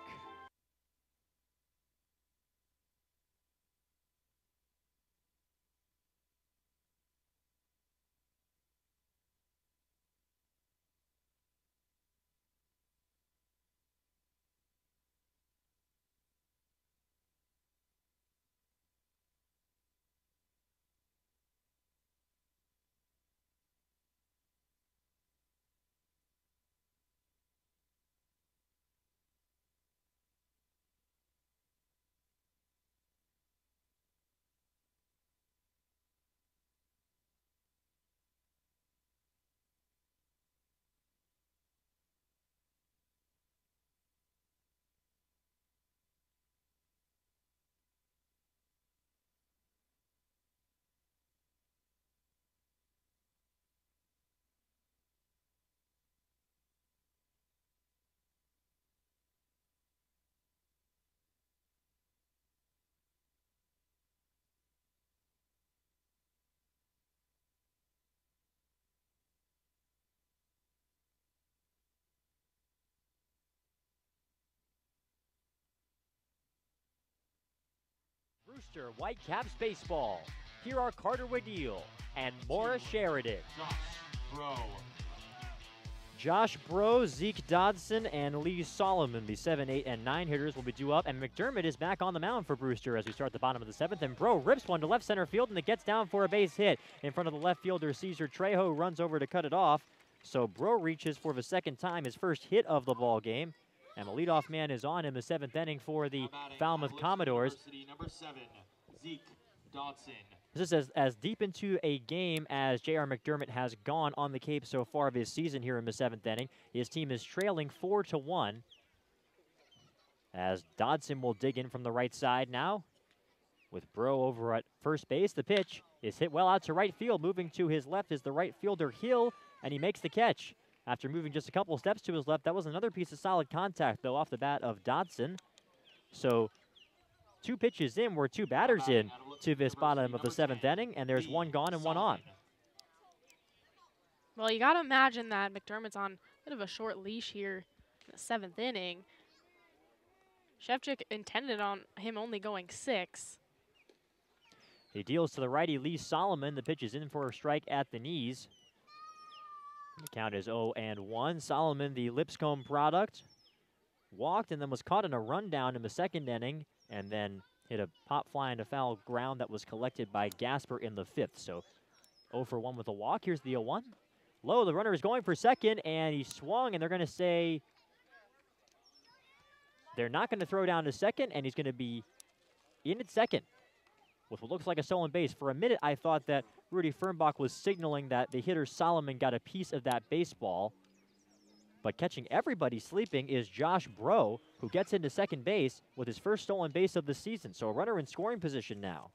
Brewster Whitecaps baseball. Here are Carter Wadil and Morris Sheridan. Josh Bro. Josh Bro, Zeke Dodson, and Lee Solomon, the 7, 8, and 9 hitters, will be due up. And McDermott is back on the mound for Brewster as we start the bottom of the 7th. And Bro rips one to left center field, and it gets down for a base hit in front of the left fielder, Cesar Trejo, runs over to cut it off. So Bro reaches for the second time, his first hit of the ball game. And the leadoff man is on in the 7th inning for the Falmouth Commodores. Number 7, Zeke Dodson. This is as deep into a game as J.R. McDermott has gone on the Cape so far this season here in the 7th inning. His team is trailing 4-1. As Dodson will dig in from the right side now. With Bro over at first base, the pitch is hit well out to right field. Moving to his left is the right fielder Hill, and he makes the catch. After moving just a couple of steps to his left, that was another piece of solid contact, though, off the bat of Dodson. So 2 pitches in, we're 2 batters in to this bottom of the 7th inning, and there's 1 gone and 1 on. Well, you got to imagine that McDermott's on a bit of a short leash here in the 7th inning. Shevchik intended on him only going 6. He deals to the righty, Lee Solomon. The pitch is in for a strike at the knees. The count is 0-1. Solomon, the Lipscomb product, walked and then was caught in a rundown in the 2nd inning, and then hit a pop fly into foul ground that was collected by Gasper in the 5th. So 0 for 1 with a walk. Here's the 0-1. Low, the runner is going for second, and he swung, and they're going to say they're not going to throw down to second, and he's going to be in at second with what looks like a stolen base. For a minute, I thought that Rudy Fernbach was signaling that the hitter Solomon got a piece of that baseball. But catching everybody sleeping is Josh Bro, who gets into second base with his first stolen base of the season. So a runner in scoring position now.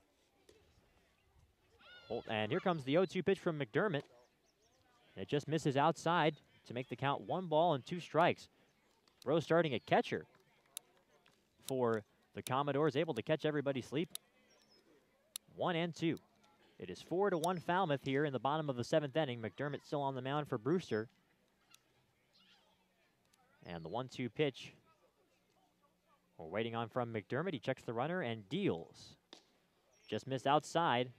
And here comes the 0-2 pitch from McDermott. It just misses outside to make the count 1 ball and 2 strikes. Bro starting at catcher for the Commodores, able to catch everybody sleeping. 1-2. It is 4-1 Falmouth here in the bottom of the 7th inning. McDermott still on the mound for Brewster. And the 1-2 pitch we're waiting on from McDermott. He checks the runner and deals. Just missed outside.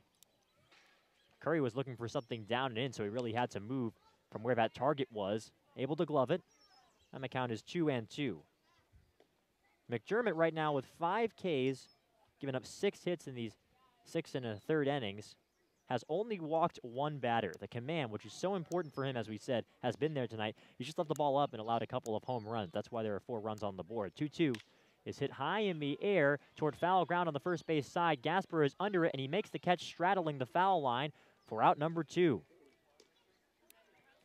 Curry was looking for something down and in, so he really had to move from where that target was. Able to glove it. And the count is 2-2. McDermott right now with 5 Ks, giving up 6 hits in these 6 1/3 innings, has only walked 1 batter. The command, which is so important for him, as we said, has been there tonight. He just left the ball up and allowed a couple of home runs. That's why there are 4 runs on the board. 2-2 is hit high in the air toward foul ground on the first base side. Gasper is under it, and he makes the catch straddling the foul line for out number 2.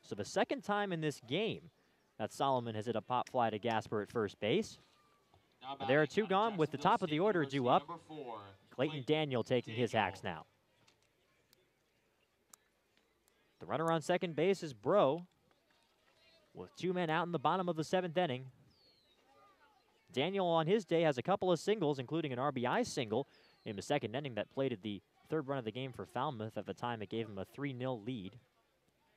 So the second time in this game that Solomon has hit a pop fly to Gasper at first base. There are 2 gone with the top of the order due up. Clayton Daniel taking his axe now. The runner on second base is Bro, with 2 men out in the bottom of the 7th inning. Daniel on his day has a couple of singles, including an RBI single in the 2nd inning that plated the 3rd run of the game for Falmouth. At the time, it gave him a 3-0 lead.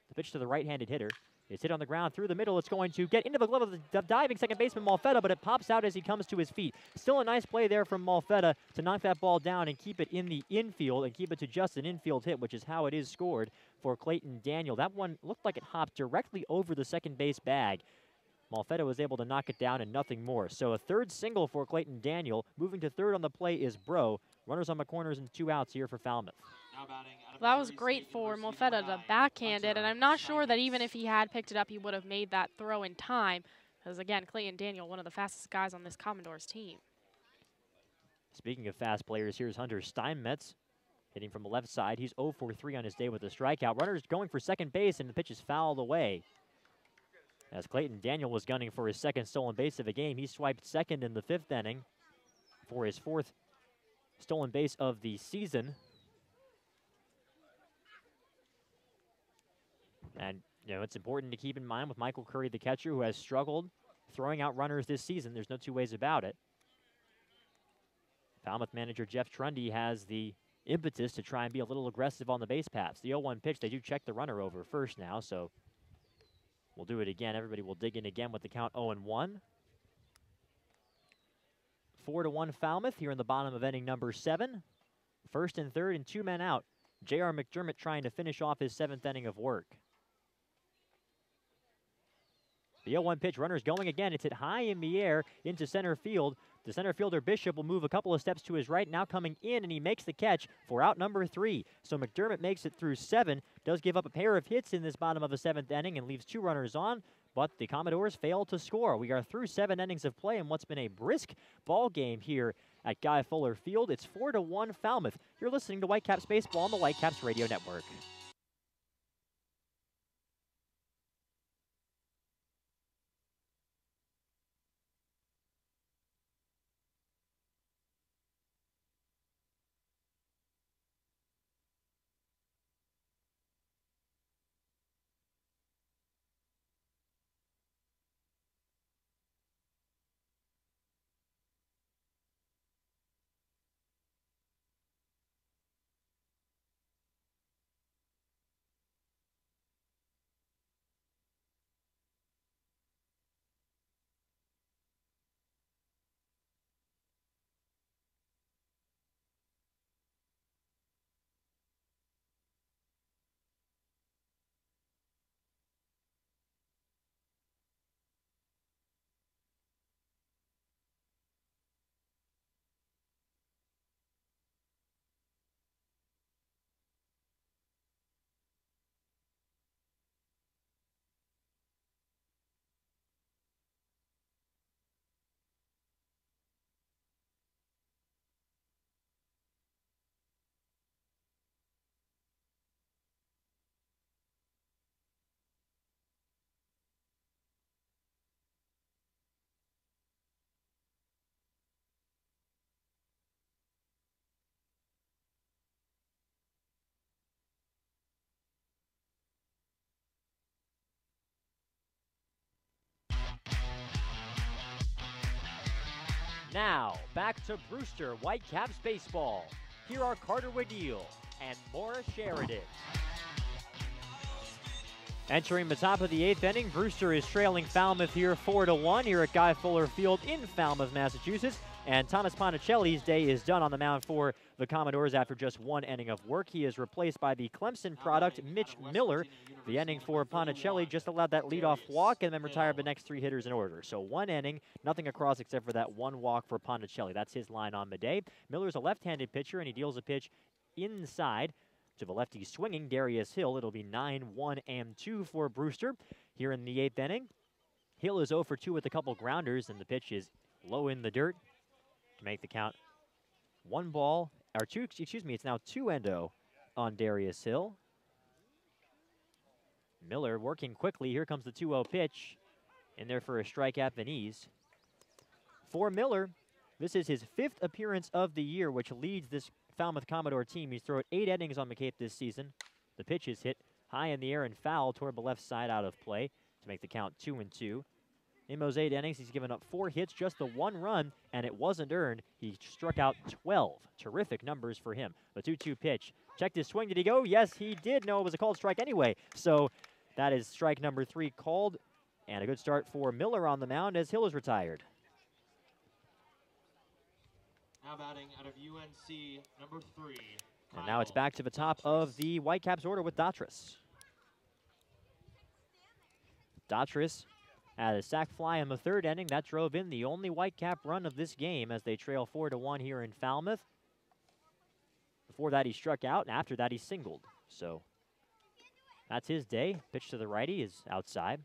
The pitch to the right-handed hitter. It's hit on the ground through the middle. It's going to get into the glove of the diving second baseman Malfetta, but it pops out as he comes to his feet. Still a nice play there from Malfetta to knock that ball down and keep it in the infield and keep it to just an infield hit, which is how it is scored for Clayton Daniel. That one looked like it hopped directly over the second base bag. Malfetta was able to knock it down and nothing more. So a 3rd single for Clayton Daniel. Moving to 3rd on the play is Bro. Runners on the corners and 2 outs here for Falmouth. That was great for Malfetta to backhand it, and I'm not sure that even if he had picked it up, he would have made that throw in time. Because, again, Clayton Daniel, one of the fastest guys on this Commodores team. Speaking of fast players, here's Hunter Steinmetz hitting from the left side. He's 0 for 3 on his day with a strikeout. Runners going for second base, and the pitch is fouled away. As Clayton Daniel was gunning for his 2nd stolen base of the game, he swiped second in the 5th inning for his 4th stolen base of the season. And, you know, it's important to keep in mind with Michael Curry, the catcher, who has struggled throwing out runners this season. There's no 2 ways about it. Falmouth manager Jeff Trundy has the impetus to try and be a little aggressive on the base paths. The 0-1 pitch, they do check the runner over first now, so we'll do it again. Everybody will dig in again with the count 0-1. 4-1 Falmouth here in the bottom of inning number 7. First and third and 2 men out. J.R. McDermott trying to finish off his 7th inning of work. The 0-1 pitch, runners going again. It's hit high in the air into center field. The center fielder Bishop will move a couple of steps to his right, now coming in, and he makes the catch for out number 3. So McDermott makes it through 7, does give up a pair of hits in this bottom of the 7th inning and leaves 2 runners on, but the Commodores fail to score. We are through 7 innings of play in what's been a brisk ball game here at Guy Fuller Field. It's 4-1 Falmouth. You're listening to Whitecaps Baseball on the Whitecaps Radio Network. Now, back to Brewster Whitecaps Baseball. Here are Carter Waddell and Maura Sheridan. Entering the top of the 8th inning, Brewster is trailing Falmouth here 4-1 here at Guy Fuller Field in Falmouth, Massachusetts. And Thomas Ponticelli's day is done on the mound for the Commodores after just 1 inning of work. He is replaced by the Clemson product, Mitch Miller. The inning for Ponticelli just allowed that leadoff walk and then retired the next 3 hitters in order. So 1 inning, nothing across except for that 1 walk for Ponticelli. That's his line on the day. Miller's a left-handed pitcher, and he deals a pitch inside to the lefty swinging Darius Hill. It'll be 9-1 and 2 for Brewster here in the 8th inning. Hill is 0 for 2 with a couple grounders, and the pitch is low in the dirt to make the count 1 ball, or 2, excuse me, it's now 2-0 on Darius Hill. Miller working quickly. Here comes the 2-0 pitch. In there for a strike at the knees. For Miller, this is his 5th appearance of the year, which leads this Falmouth Commodore team. He's thrown 8 innings on the Cape this season. The pitch is hit high in the air and foul toward the left side out of play to make the count 2-2. In those 8 innings, he's given up 4 hits, just the 1 run, and it wasn't earned. He struck out 12. Terrific numbers for him. The 2-2 pitch. Checked his swing. Did he go? Yes, he did. No, it was a called strike anyway. So that is strike number 3 called. And a good start for Miller on the mound as Hill is retired. Now batting out of UNC, number 3. And now it's back to the top of the Whitecaps order with Daughtris. Daughtris had a sac fly in the 3rd inning. That drove in the only Whitecap run of this game as they trail 4-1 here in Falmouth. Before that, he struck out, and after that, he singled. So that's his day. Pitch to the righty is outside.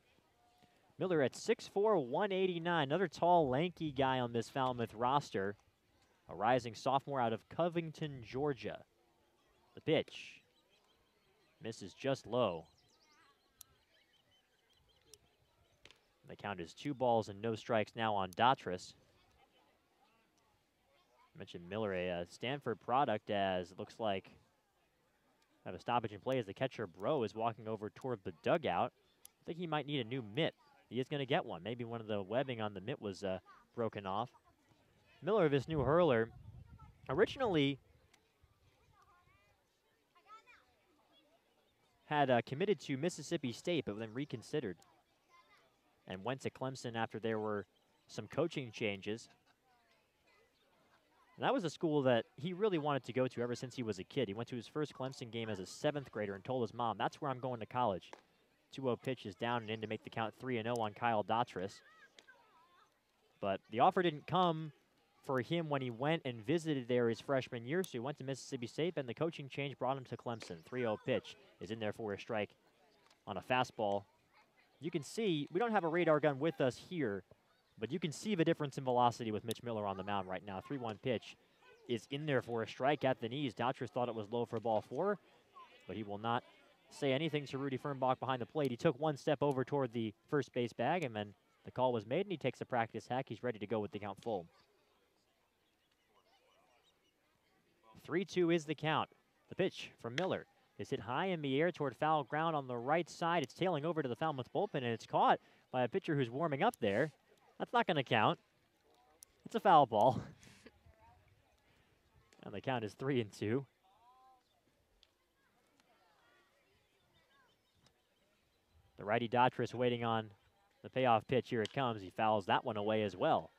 Miller at 6'4", 189. Another tall, lanky guy on this Falmouth roster. A rising sophomore out of Covington, Georgia. The pitch misses just low. The count is 2 balls and no strikes now on Daughtris. I mentioned Miller, a Stanford product, as it looks like have a stoppage in play as the catcher Bro is walking over toward the dugout. I think he might need a new mitt. He is going to get one. Maybe one of the webbing on the mitt was broken off. Miller, this new hurler, originally had committed to Mississippi State, but then reconsidered and went to Clemson after there were some coaching changes. And that was a school that he really wanted to go to ever since he was a kid. He went to his first Clemson game as a 7th grader and told his mom, "That's where I'm going to college." 2-0 pitch is down and in to make the count 3-0 on Kyle Daughtris. But the offer didn't come for him when he went and visited there his freshman year, so he went to Mississippi State, and the coaching change brought him to Clemson. 3-0 pitch is in there for a strike on a fastball. You can see, we don't have a radar gun with us here, but you can see the difference in velocity with Mitch Miller on the mound right now. 3-1 pitch is in there for a strike at the knees. Daughtris thought it was low for ball 4, but he will not say anything to Rudy Fernbach behind the plate. He took one step over toward the first base bag, and then the call was made, and he takes a practice hack. He's ready to go with the count full. 3-2 is the count. The pitch from Miller is hit high in the air toward foul ground on the right side. It's tailing over to the Falmouth bullpen, and it's caught by a pitcher who's warming up there. That's not going to count. It's a foul ball. And the count is 3-2. The righty Daughtris waiting on the payoff pitch. Here it comes. He fouls that one away as well.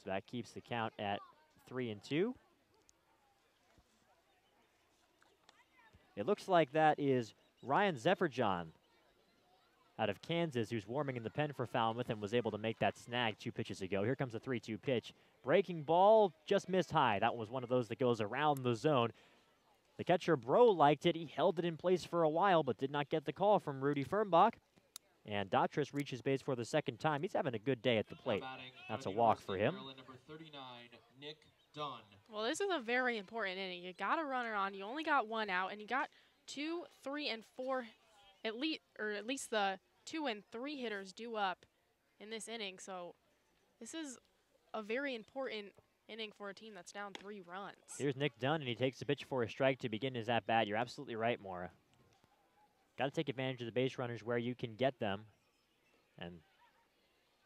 So that keeps the count at 3-2. It looks like that is Ryan Zephyrjohn out of Kansas, who's warming in the pen for Falmouth and was able to make that snag 2 pitches ago. Here comes the 3-2 pitch. Breaking ball, just missed high. That was one of those that goes around the zone. The catcher, Bro, liked it. He held it in place for a while, but did not get the call from Rudy Fernbach. And Daughtris reaches base for the second time. He's having a good day at the plate. That's a walk for him. Number 39, Nick Dunn. Well, this is a very important inning. You got a runner on. You only got 1 out, and you got 2, 3, and 4, at least the 2 and 3 hitters due up in this inning. So this is a very important inning for a team that's down 3 runs. Here's Nick Dunn, and he takes the pitch for a strike to begin his at-bat. You're absolutely right, Maura. Got to take advantage of the base runners where you can get them. And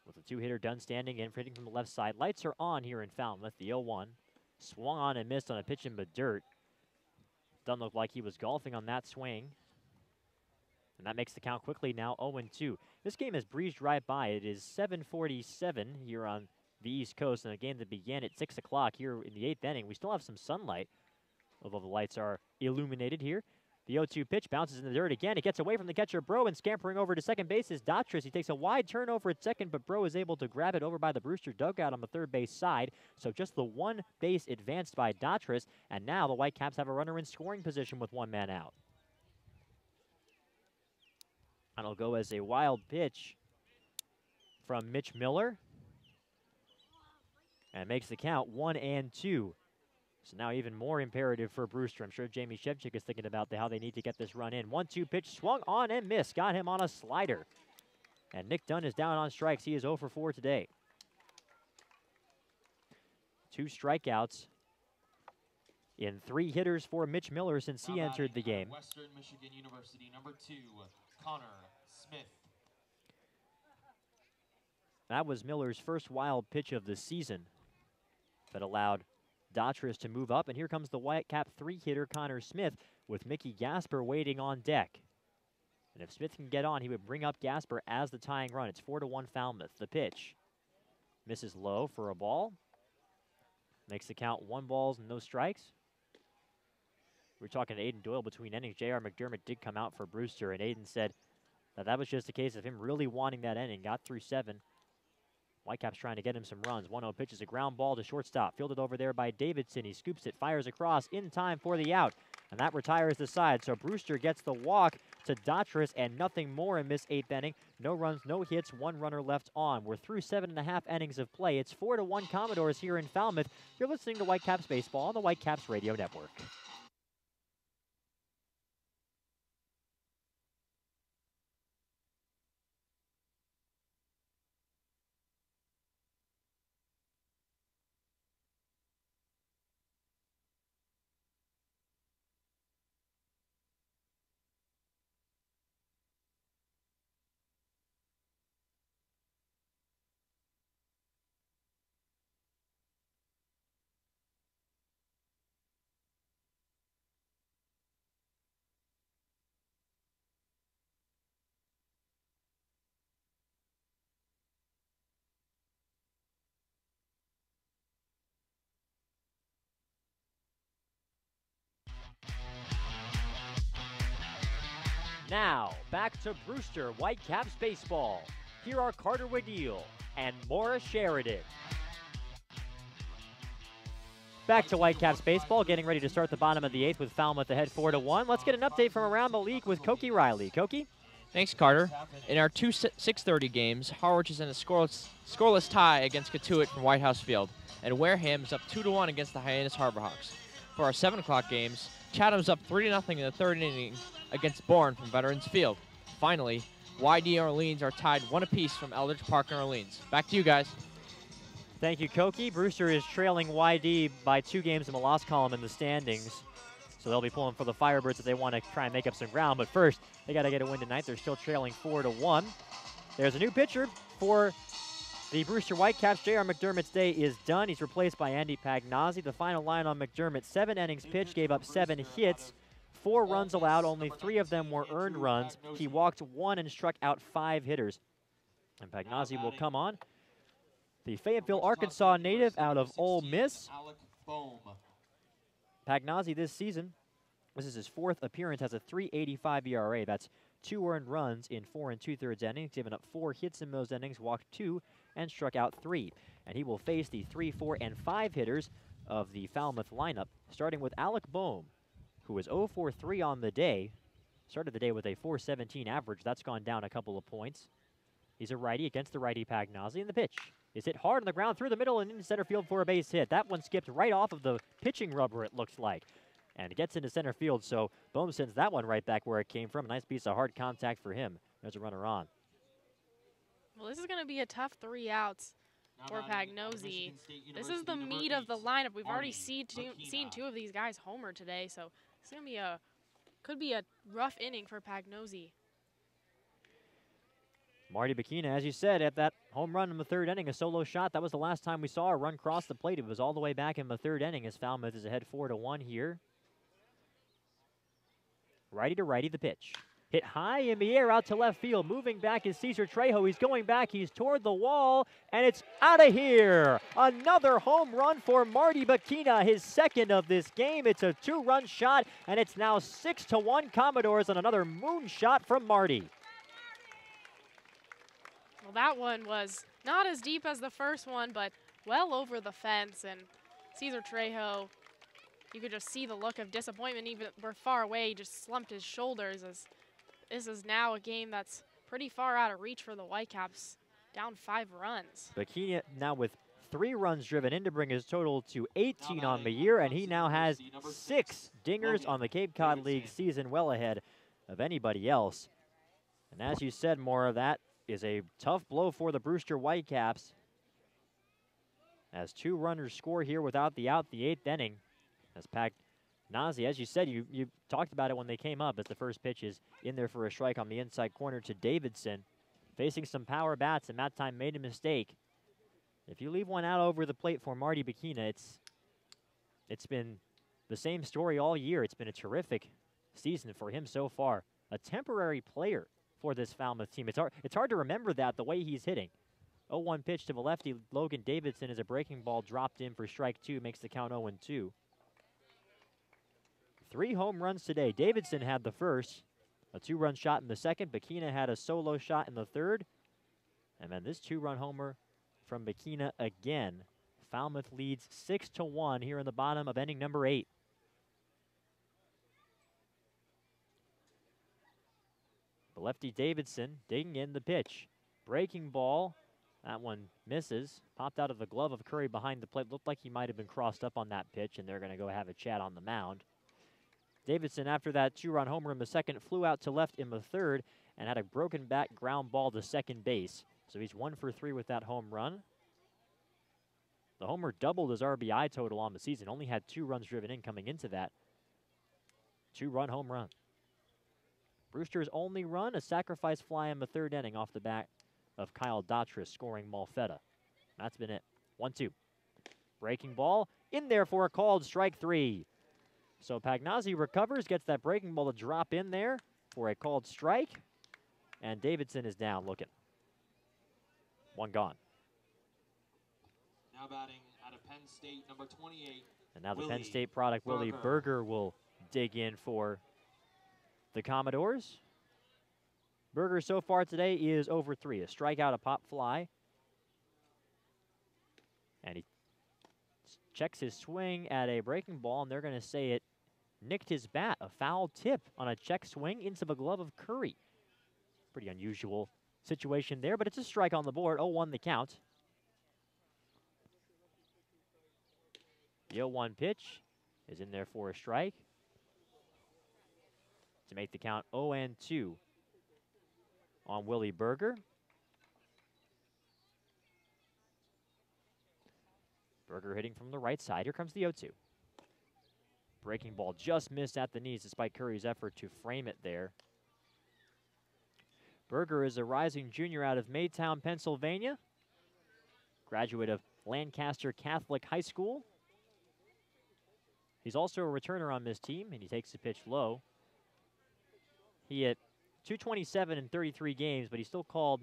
with the 2-hitter Dunn standing in, hitting from the left side. Lights are on here in Falmouth. The 0-1. Swung on and missed on a pitch in the dirt. Dunn looked like he was golfing on that swing. And that makes the count quickly now 0-2. This game has breezed right by. It is 7:47 here on the East Coast, and a game that began at 6 o'clock here in the 8th inning. We still have some sunlight, although the lights are illuminated here. The 0-2 pitch bounces in the dirt again. It gets away from the catcher, Bro, and scampering over to second base is Daughtris. He takes a wide turn over at second, but Bro is able to grab it over by the Brewster dugout on the third base side. So just the 1 base advanced by Daughtris, and now the Whitecaps have a runner in scoring position with 1 man out. And it'll go as a wild pitch from Mitch Miller. And makes the count 1-2. So now even more imperative for Brewster. I'm sure Jamie Shevchik is thinking about how they need to get this run in. 1-2 pitch, swung on and missed. Got him on a slider. And Nick Dunn is down on strikes. He is 0 for 4 today. 2 strikeouts in 3 hitters for Mitch Miller since he entered the game. Western Michigan University, number 2, Connor Smith. That was Miller's first wild pitch of the season that allowed Daughtris to move up, and here comes the Whitecap 3-hitter Connor Smith with Mickey Gasper waiting on deck. And if Smith can get on, he would bring up Gasper as the tying run. It's 4-1 Falmouth. The pitch misses low for a ball. Makes the count 1 balls and no strikes. We were talking to Aiden Doyle between innings. J.R. McDermott did come out for Brewster, and Aiden said that was just a case of him really wanting that inning. Got through 7. Whitecaps trying to get him some runs. 1-0 pitch is a ground ball to shortstop. Fielded over there by Davidson. He scoops it, fires across in time for the out. And that retires the side. So Brewster gets the walk to Daughtris and nothing more in this 8th inning. No runs, no hits, 1 runner left on. We're through 7.5 innings of play. It's 4-1 Commodores here in Falmouth. You're listening to Whitecaps Baseball on the Whitecaps Radio Network. Now, back to Brewster Whitecaps baseball. Here are Carter Wadil and Maura Sheridan. Back to Whitecaps baseball, getting ready to start the bottom of the 8th with Falmouth ahead 4-1. Let's get an update from around the league with Koki Riley. Koki? Thanks, Carter. In our two 6:30 games, Harwich is in a scoreless tie against Catuit from White House Field, and Wareham is up 2-1 against the Hyannis Harbor Hawks. For our 7 o'clock games, Chatham's up 3-0 in the 3rd inning against Bourne from Veterans Field. Finally, YD and Orleans are tied 1 apiece from Eldridge Park and Orleans. Back to you guys. Thank you, Koki. Brewster is trailing YD by 2 games in the loss column in the standings. So they'll be pulling for the Firebirds if they want to try and make up some ground. But first, they got to get a win tonight. They're still trailing 4-1. There's a new pitcher for the Brewster Whitecaps. J.R. McDermott's day is done. He's replaced by Andy Pagnozzi. The final line on McDermott, 7 innings pitched, gave up 7 hits, 4 runs allowed. Only 3 of them were earned runs. He walked 1 and struck out 5 hitters. And Pagnozzi will come on. The Fayetteville, Arkansas native out of Ole Miss. Pagnozzi this season, this is his 4th appearance, has a 3.85 ERA. That's 2 earned runs in 4 2/3 innings, given up 4 hits in those innings, walked 2, and struck out 3. And he will face the 3, 4, and 5 hitters of the Falmouth lineup, starting with Alec Boehm, who was 0 for 3 on the day. Started the day with a 4.17 average. That's gone down a couple of points. He's a righty against the righty Pagnozzi, and the pitch is hit hard on the ground through the middle and into center field for a base hit. That one skipped right off of the pitching rubber, it looks like, and it gets into center field, so Boehm sends that one right back where it came from. A nice piece of hard contact for him. There's a runner on. Well, this is going to be a tough 3 outs for Pagnozzi. This is the meat of the lineup. We've already seen 2 of these guys homer today, so it's going to be could be a rough inning for Pagnozzi. Marty Bikina, as you said, at that home run in the 3rd inning, a solo shot. That was the last time we saw a run cross the plate. It was all the way back in the 3rd inning as Falmouth is ahead 4-1 here. Righty to righty, the pitch. Hit high in the air out to left field. Moving back is Cesar Trejo. He's going back. He's toward the wall, and it's out of here. Another home run for Marty Bikina, his 2nd of this game. It's a 2-run shot, and it's now 6-1 Commodores on another moonshot from Marty. Well, that one was not as deep as the first one, but well over the fence. And Cesar Trejo, you could just see the look of disappointment. Even we're far away, he just slumped his shoulders as this is now a game that's pretty far out of reach for the Whitecaps, down 5 runs. Bikina now with 3 runs driven in to bring his total to 18 on the year, and he now has 6 dingers on the Cape Cod League season, well ahead of anybody else. And as you said, Maura, that is a tough blow for the Brewster Whitecaps. As 2 runners score here without the out, the 8th inning. As Pagnozzi, as you said, you talked about it when they came up, as the first pitch is in there for a strike on the inside corner to Davidson. Facing some power bats, and that time made a mistake. If you leave one out over the plate for Marty Bikina, it's been the same story all year. It's been a terrific season for him so far. A temporary player for this Falmouth team. It's hard to remember that, the way he's hitting. 0-1 pitch to the lefty, Logan Davidson, is a breaking ball dropped in for strike 2, makes the count 0-2. 3 home runs today. Davidson had the first, a 2-run shot in the 2nd. Bikina had a solo shot in the 3rd. And then this 2-run homer from Bikina again. Falmouth leads 6-1 here in the bottom of inning number 8. The lefty Davidson digging in the pitch. Breaking ball. That one misses. Popped out of the glove of Curry behind the plate. Looked like he might have been crossed up on that pitch, and they're going to go have a chat on the mound. Davidson, after that 2-run homer in the 2nd, flew out to left in the 3rd and had a broken back ground ball to second base. So he's 1 for 3 with that home run. The homer doubled his RBI total on the season. Only had 2 runs driven in coming into that 2-run home run. Brewster's only run, a sacrifice fly in the 3rd inning off the bat of Kyle Dautris scoring Malfetta. That's been it. 1-2. Breaking ball in there for a called strike 3. So Pagnozzi recovers, gets that breaking ball to drop in there for a called strike. And Davidson is down looking. 1 gone. Now batting out of Penn State, number 28. And now the Penn State product, Willie Berger, will dig in for the Commodores. Berger so far today is over 3. A strikeout, a pop fly. And he checks his swing at a breaking ball, and they're going to say it nicked his bat. A foul tip on a check swing into the glove of Curry. Pretty unusual situation there, but it's a strike on the board. 0-1 the count. The 0-1 pitch is in there for a strike to make the count 0-2 on Willie Berger. Berger hitting from the right side. Here comes the 0-2. Breaking ball just missed at the knees despite Curry's effort to frame it there. Berger is a rising junior out of Maytown, Pennsylvania. Graduate of Lancaster Catholic High School. He's also a returner on this team, and he takes the pitch low. He hit .227 in 33 games, but he still called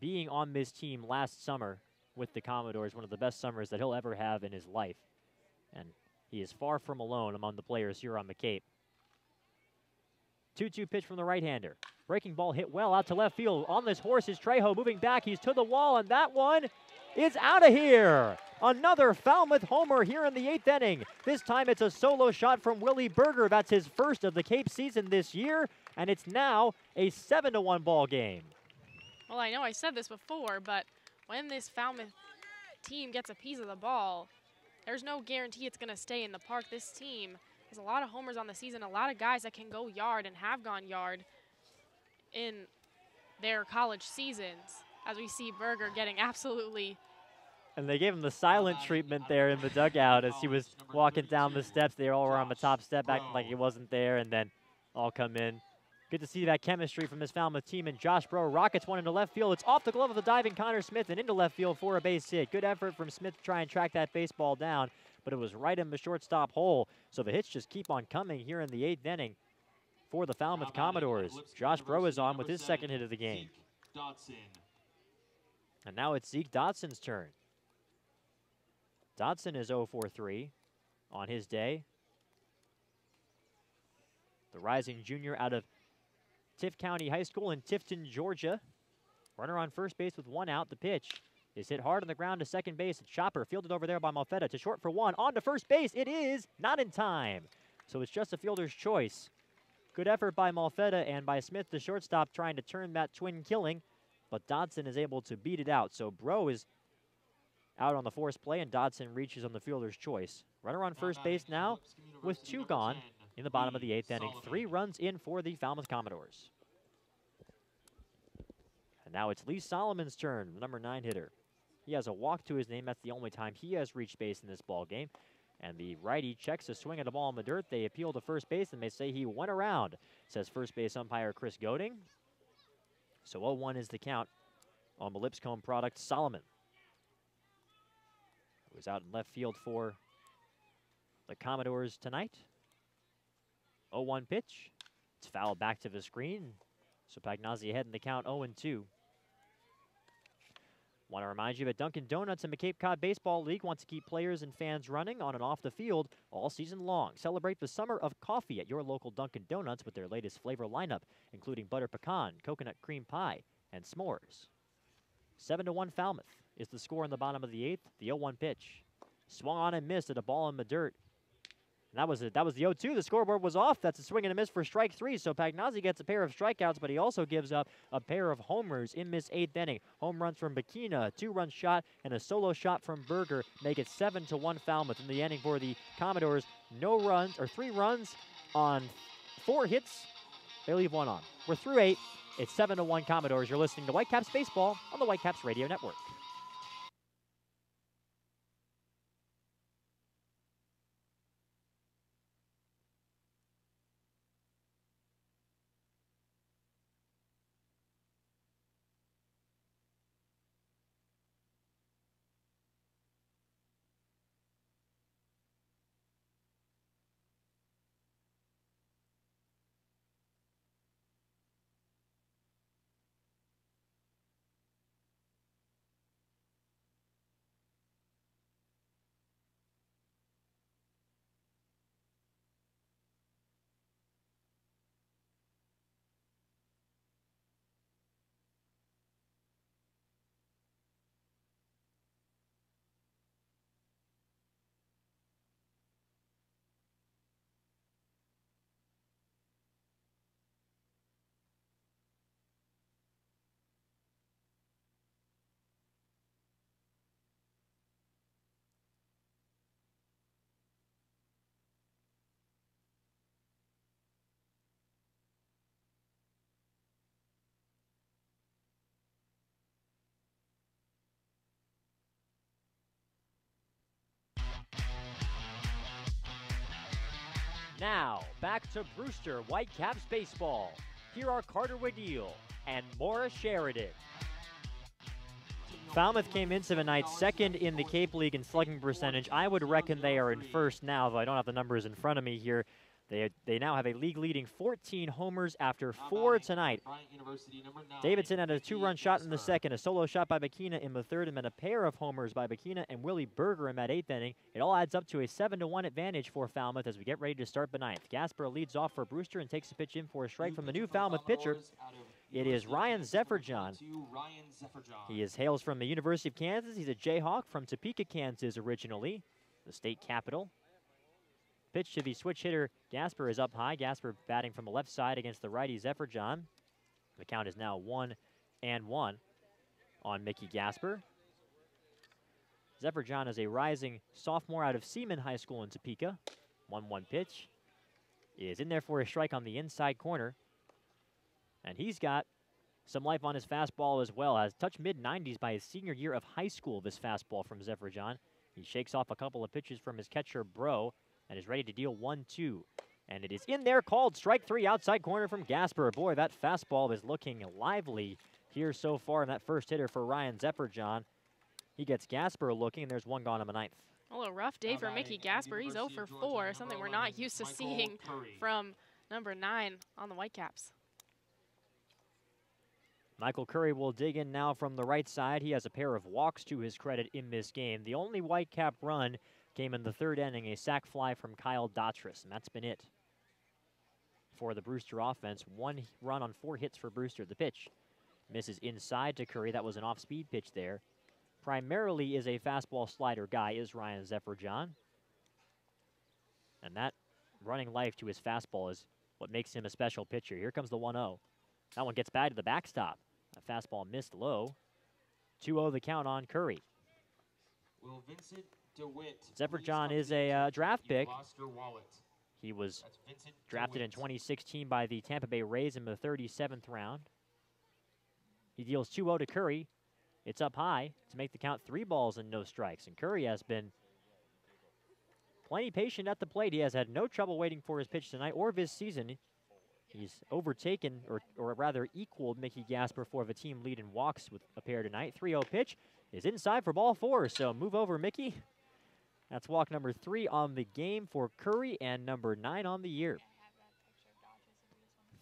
being on this team last summer with the Commodores one of the best summers that he'll ever have in his life. And he is far from alone among the players here on the Cape. 2-2 pitch from the right-hander. Breaking ball hit well out to left field. On this horse is Trejo moving back. He's to the wall, and that one is out of here. Another Falmouth homer here in the 8th inning. This time it's a solo shot from Willie Berger. That's his first of the Cape season this year, and it's now a 7-1 ball game. Well, I know I said this before, but when this Falmouth team gets a piece of the ball, there's no guarantee it's going to stay in the park. This team has a lot of homers on the season, a lot of guys that can go yard and have gone yard in their college seasons, as we see Berger getting absolutely. And they gave him the silent treatment there in the dugout as he was walking down the steps. They all were on the top step, acting like he wasn't there, and then all come in. Good to see that chemistry from this Falmouth team. And Josh Bro rockets one into left field. It's off the glove of the diving Connor Smith and into left field for a base hit. Good effort from Smith to try and track that baseball down, but it was right in the shortstop hole. So the hits just keep on coming here in the 8th inning for the Falmouth Commodores. Josh Bro is on with his second hit of the game. And now it's Zeke Dodson's turn. Dodson is 0 for 3 on his day. The rising junior out of Tift County High School in Tifton, Georgia. Runner on first base with 1 out. The pitch is hit hard on the ground to second base. It's Chopper fielded over there by Malfetta to short for 1. On to first base. It is not in time. So it's just a fielder's choice. Good effort by Malfetta and by Smith, the shortstop, trying to turn that twin killing. But Dodson is able to beat it out. So Bro is out on the forced play, and Dodson reaches on the fielder's choice. Runner on first base now with 2 gone in the bottom of the 8th inning. 3 runs in for the Falmouth Commodores. And now it's Lee Solomon's turn, the number 9 hitter. He has a walk to his name. That's the only time he has reached base in this ball game. And the righty checks a swing at a ball in the dirt. They appeal to first base, and they say he went around, says first base umpire Chris Goding. So 0-1 is the count on the Lipscomb product, Solomon. Who was out in left field for the Commodores tonight. 0-1 pitch. It's fouled back to the screen. So Pagnazzi ahead in the count 0-2. Want to remind you that Dunkin' Donuts and the Cape Cod Baseball League wants to keep players and fans running on and off the field all season long. Celebrate the summer of coffee at your local Dunkin' Donuts with their latest flavor lineup, including butter pecan, coconut cream pie, and s'mores. 7-1 Falmouth is the score in the bottom of the 8th. The 0-1 pitch. Swung on and missed at a ball in the dirt. And that was it. That was the 0-2. The scoreboard was off. That's a swing and a miss for strike 3. So Pagnazzi gets a pair of strikeouts, but he also gives up a pair of homers in this 8th inning. Home runs from Bakina, a 2-run shot, and a solo shot from Berger make it 7-1 Falmouth in the inning for the Commodores. No runs, or 3 runs on 4 hits. They leave 1 on. We're through 8. It's 7-1 Commodores. You're listening to Whitecaps Baseball on the Whitecaps Radio Network. Now, back to Brewster Whitecaps baseball. Here are Carter Wadil and Maura Sheridan. Falmouth came into the night second in the Cape League in slugging percentage. I would reckon they are in first now, though I don't have the numbers in front of me here. They now have a league-leading 14 homers after 4 tonight. Davidson had a 2-run shot in the second, a solo shot by Bakina in the third, and then a pair of homers by Bakina and Willie Berger in that 8th inning. It all adds up to a 7-1 advantage for Falmouth as we get ready to start the 9th. Gasper leads off for Brewster and takes a pitch in for a strike from the new Falmouth pitcher. It is Ryan Zefferjohn. He hails from the University of Kansas. He's a Jayhawk from Topeka, Kansas originally, the state capital. Pitch to the switch hitter, Gasper, is up high. Gasper batting from the left side against the righty Zefferjohn. The count is now 1-1 on Mickey Gasper. Zefferjohn is a rising sophomore out of Seaman High School in Topeka. 1-1 pitch is in there for a strike on the inside corner. And he's got some life on his fastball as well. Has touched mid-90s by his senior year of high school, this fastball from Zefferjohn. He shakes off a couple of pitches from his catcher, Bro, and is ready to deal 1-2. And it is in there, called strike 3, outside corner from Gasper. Boy, that fastball is looking lively here so far in that first hitter for Ryan Zefferjohn. He gets Gasper looking, and there's one gone in the 9th. Well, a rough day for Mickey Gasper. He's 0 for 4, something we're not used to seeing from number 9 on the Whitecaps. Michael Curry will dig in now from the right side. He has a pair of walks to his credit in this game. The only Whitecap run came in the 3rd inning, a sac fly from Kyle Dautris, and that's been it for the Brewster offense. 1 run on 4 hits for Brewster. The pitch misses inside to Curry. That was an off-speed pitch there. Primarily is a fastball slider guy is Ryan Zefferjohn. And that running life to his fastball is what makes him a special pitcher. Here comes the 1-0. That one gets back to the backstop. A fastball missed low. 2-0 the count on Curry. Will Vincent DeWitt. Zefferjohn is a draft pick. He was drafted in 2016 by the Tampa Bay Rays in the 37th round. He deals 2-0 to Curry. It's up high to make the count 3 balls and no strikes. And Curry has been plenty patient at the plate. He has had no trouble waiting for his pitch tonight or this season. He's overtaken, or rather equaled, Mickey Gasper for the team lead in walks with a pair tonight. 3-0 pitch is inside for ball 4, so move over, Mickey. That's walk number 3 on the game for Curry and number 9 on the year.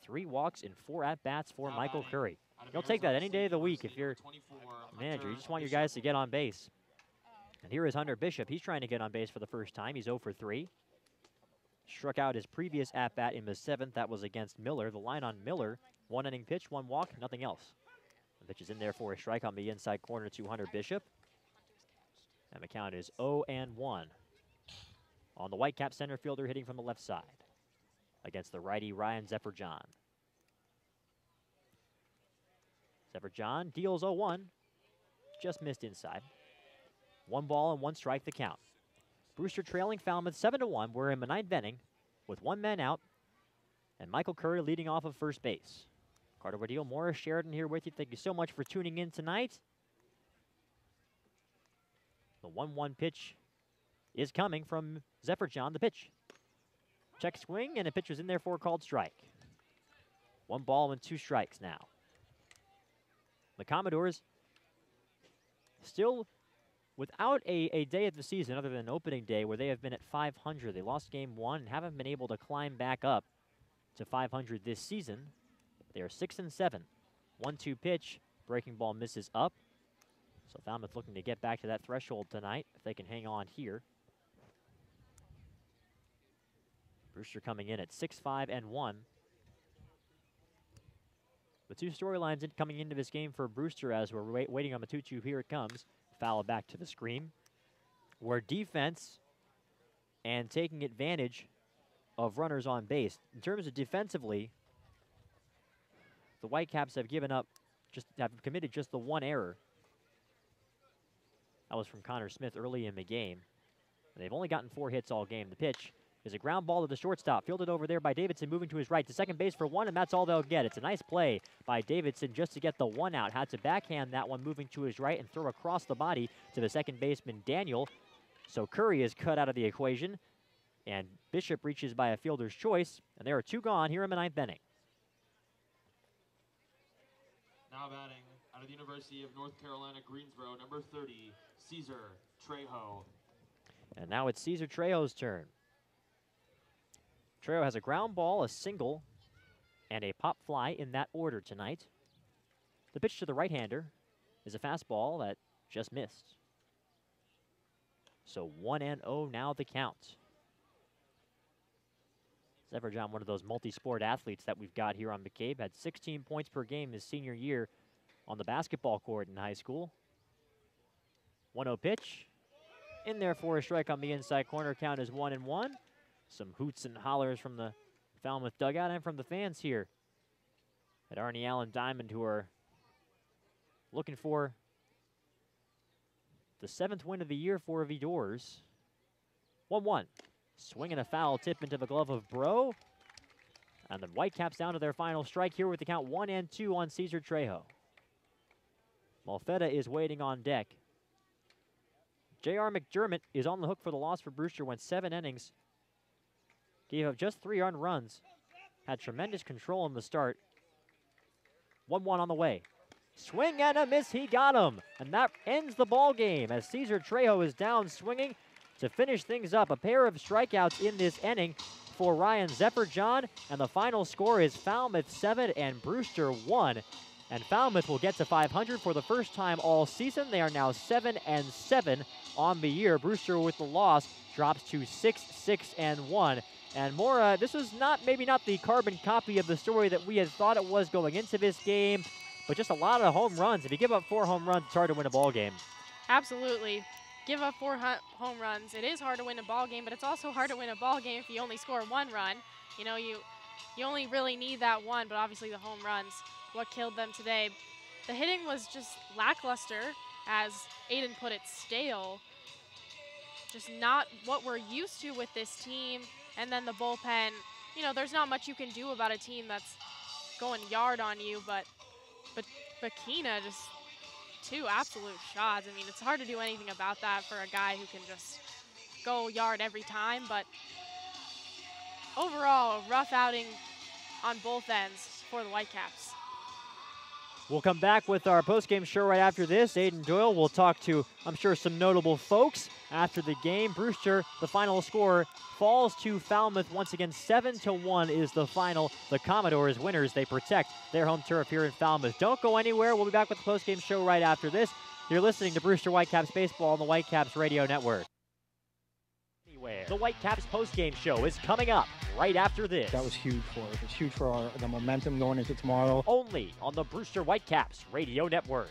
3 walks and 4 at-bats for Michael Curry. You'll take that any day of the week if you're a manager. You just want your guys to get on base. And here is Hunter Bishop. He's trying to get on base for the first time. He's 0 for 3. Struck out his previous at-bat in the 7th. That was against Miller. The line on Miller, 1 inning pitch, 1 walk, nothing else. The pitch is in there for a strike on the inside corner to Hunter Bishop. And the count is 0-1 on the Whitecap center fielder hitting from the left side against the righty Ryan Zefferjohn. Zefferjohn deals 0-1, just missed inside. 1 ball and 1 strike the count. Brewster trailing Falmouth 7-1. We're in the 9th inning with 1 man out, and Michael Curry leading off of first base. Carter Wadil, Morris Sheridan here with you. Thank you so much for tuning in tonight. The 1-1 pitch is coming from Zefferjohn. The pitch. Check swing, and a pitch was in there for a called strike. 1 ball and 2 strikes now. The Commodores still without a day of the season other than opening day where they have been at 500. They lost game 1 and haven't been able to climb back up to 500 this season. They are 6-7. 1-2 pitch. Breaking ball misses up. So Falmouth looking to get back to that threshold tonight if they can hang on here. Brewster coming in at 6-5-1. The 2 storylines coming into this game for Brewster as we're waiting on the 2-2. Here it comes. Foul back to the screen. Where defense and taking advantage of runners on base. In terms of defensively, the Whitecaps have committed just the 1 error. That was from Connor Smith early in the game. They've only gotten 4 hits all game. The pitch is a ground ball to the shortstop. Fielded over there by Davidson, moving to his right to second base for 1, and that's all they'll get. It's a nice play by Davidson just to get the 1 out. Had to backhand that one, moving to his right and throw across the body to the second baseman, Daniel. So Curry is cut out of the equation. And Bishop reaches by a fielder's choice, and there are 2 gone here in the 9th inning. Now batting out of the University of North Carolina, Greensboro, number 30, Caesar Trejo. And now it's Caesar Trejo's turn. Trejo has a ground ball, a single, and a pop fly in that order tonight. The pitch to the right-hander is a fastball that just missed. So 1-0 now the count. Severjohn, one of those multi-sport athletes that we've got here on McCabe, had 16 points per game his senior year on the basketball court in high school. 1-0 pitch. In there for a strike on the inside corner. Count is 1-1. Some hoots and hollers from the Falmouth dugout and from the fans here at Arnie Allen Diamond, who are looking for the 7th win of the year for Vidors. 1-1. Swinging a foul tip into the glove of Bro. And the Whitecaps down to their final strike here with the count 1-2 on Caesar Trejo. Malfetta is waiting on deck. J.R. McDermott is on the hook for the loss for Brewster, went 7 innings. Gave up just 3 earned runs. Had tremendous control in the start. 1-1 on the way. Swing and a miss, he got him. And that ends the ball game as Caesar Trejo is down swinging to finish things up. A pair of strikeouts in this inning for Ryan Zephyrjohn, and the final score is Falmouth 7 and Brewster 1. And Falmouth will get to 500 for the first time all season. They are now 7-7 on the year. Brewster, with the loss, drops to 6-1. And Maura, this was maybe not the carbon copy of the story that we had thought it was going into this game, but just a lot of home runs. If you give up 4 home runs, it's hard to win a ball game. Absolutely. Give up 4 home runs. It is hard to win a ball game, but it's also hard to win a ball game if you only score 1 run. You know, you only really need that one, but obviously the home runs, what killed them today. The hitting was just lackluster, as Aiden put it, stale. Just not what we're used to with this team. And then the bullpen, you know, there's not much you can do about a team that's going yard on you, but Bakina just 2 absolute shots. I mean, it's hard to do anything about that for a guy who can just go yard every time, but overall, a rough outing on both ends for the Whitecaps. We'll come back with our postgame show right after this. Aiden Doyle will talk to, I'm sure, some notable folks after the game. Brewster, the final score, falls to Falmouth once again. 7-1 is the final. The Commodores winners. They protect their home turf here in Falmouth. Don't go anywhere. We'll be back with the postgame show right after this. You're listening to Brewster Whitecaps Baseball on the Whitecaps Radio Network. The Whitecaps postgame show is coming up right after this. That was huge for us. It's huge for the momentum going into tomorrow. Only on the Brewster Whitecaps Radio Network.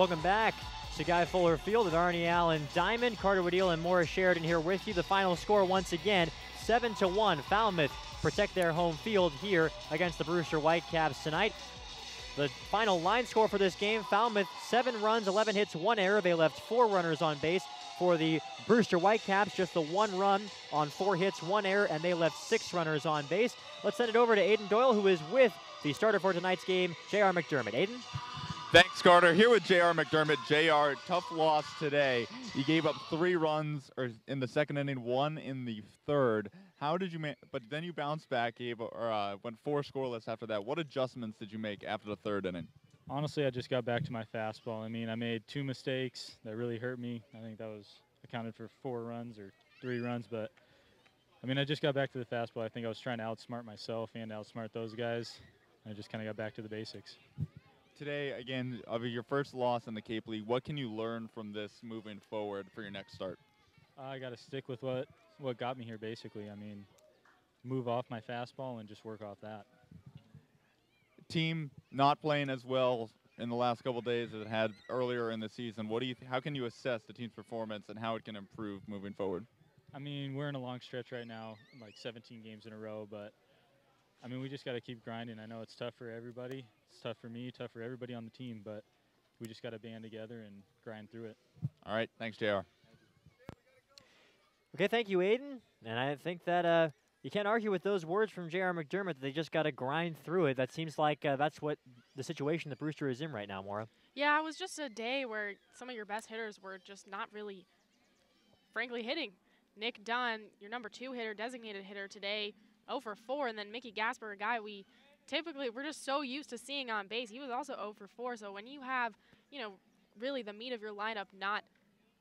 Welcome back to Guy Fuller Field at Arnie Allen Diamond. Carter Woodell and Morris Sheridan here with you. The final score once again, 7-1. Falmouth protect their home field here against the Brewster Whitecaps tonight. The final line score for this game, Falmouth 7 runs, 11 hits, 1 error. They left 4 runners on base. For the Brewster Whitecaps, just the 1 run on 4 hits, 1 error, and they left 6 runners on base. Let's send it over to Aiden Doyle, who is with the starter for tonight's game, J.R. McDermott. Aiden? Thanks, Carter. Here with J.R. McDermott. J.R., tough loss today. You gave up 3 runs in the second inning, 1 in the third. How did you but then you bounced back, went 4 scoreless after that. What adjustments did you make after the third inning? Honestly, I just got back to my fastball. I mean, I made 2 mistakes that really hurt me. I think that was accounted for 4 runs or 3 runs, but I mean, I just got back to the fastball. I think I was trying to outsmart myself and outsmart those guys. I just kind of got back to the basics. Today, again, of your first loss in the Cape League, what can you learn from this moving forward for your next start? I got to stick with what got me here, basically. I mean, move off my fastball and just work off that. Team not playing as well in the last couple days as it had earlier in the season. What do you? How can you assess the team's performance and how it can improve moving forward? I mean, we're in a long stretch right now, like 17 games in a row, but I mean, we just got to keep grinding. I know it's tough for everybody. It's tough for me, tough for everybody on the team, but we just got to band together and grind through it. All right. Thanks, JR. Okay, thank you, Aiden. And I think that you can't argue with those words from J.R. McDermott that they just got to grind through it. That seems like that's what the situation the Brewster is in right now, Maura. Yeah, it was just a day where some of your best hitters were just not really, frankly, hitting. Nick Dunn, your number 2 hitter, designated hitter today, 0 for 4, and then Mickey Gasper, a guy we're just so used to seeing on base. He was also 0 for 4, so when you have, really the meat of your lineup not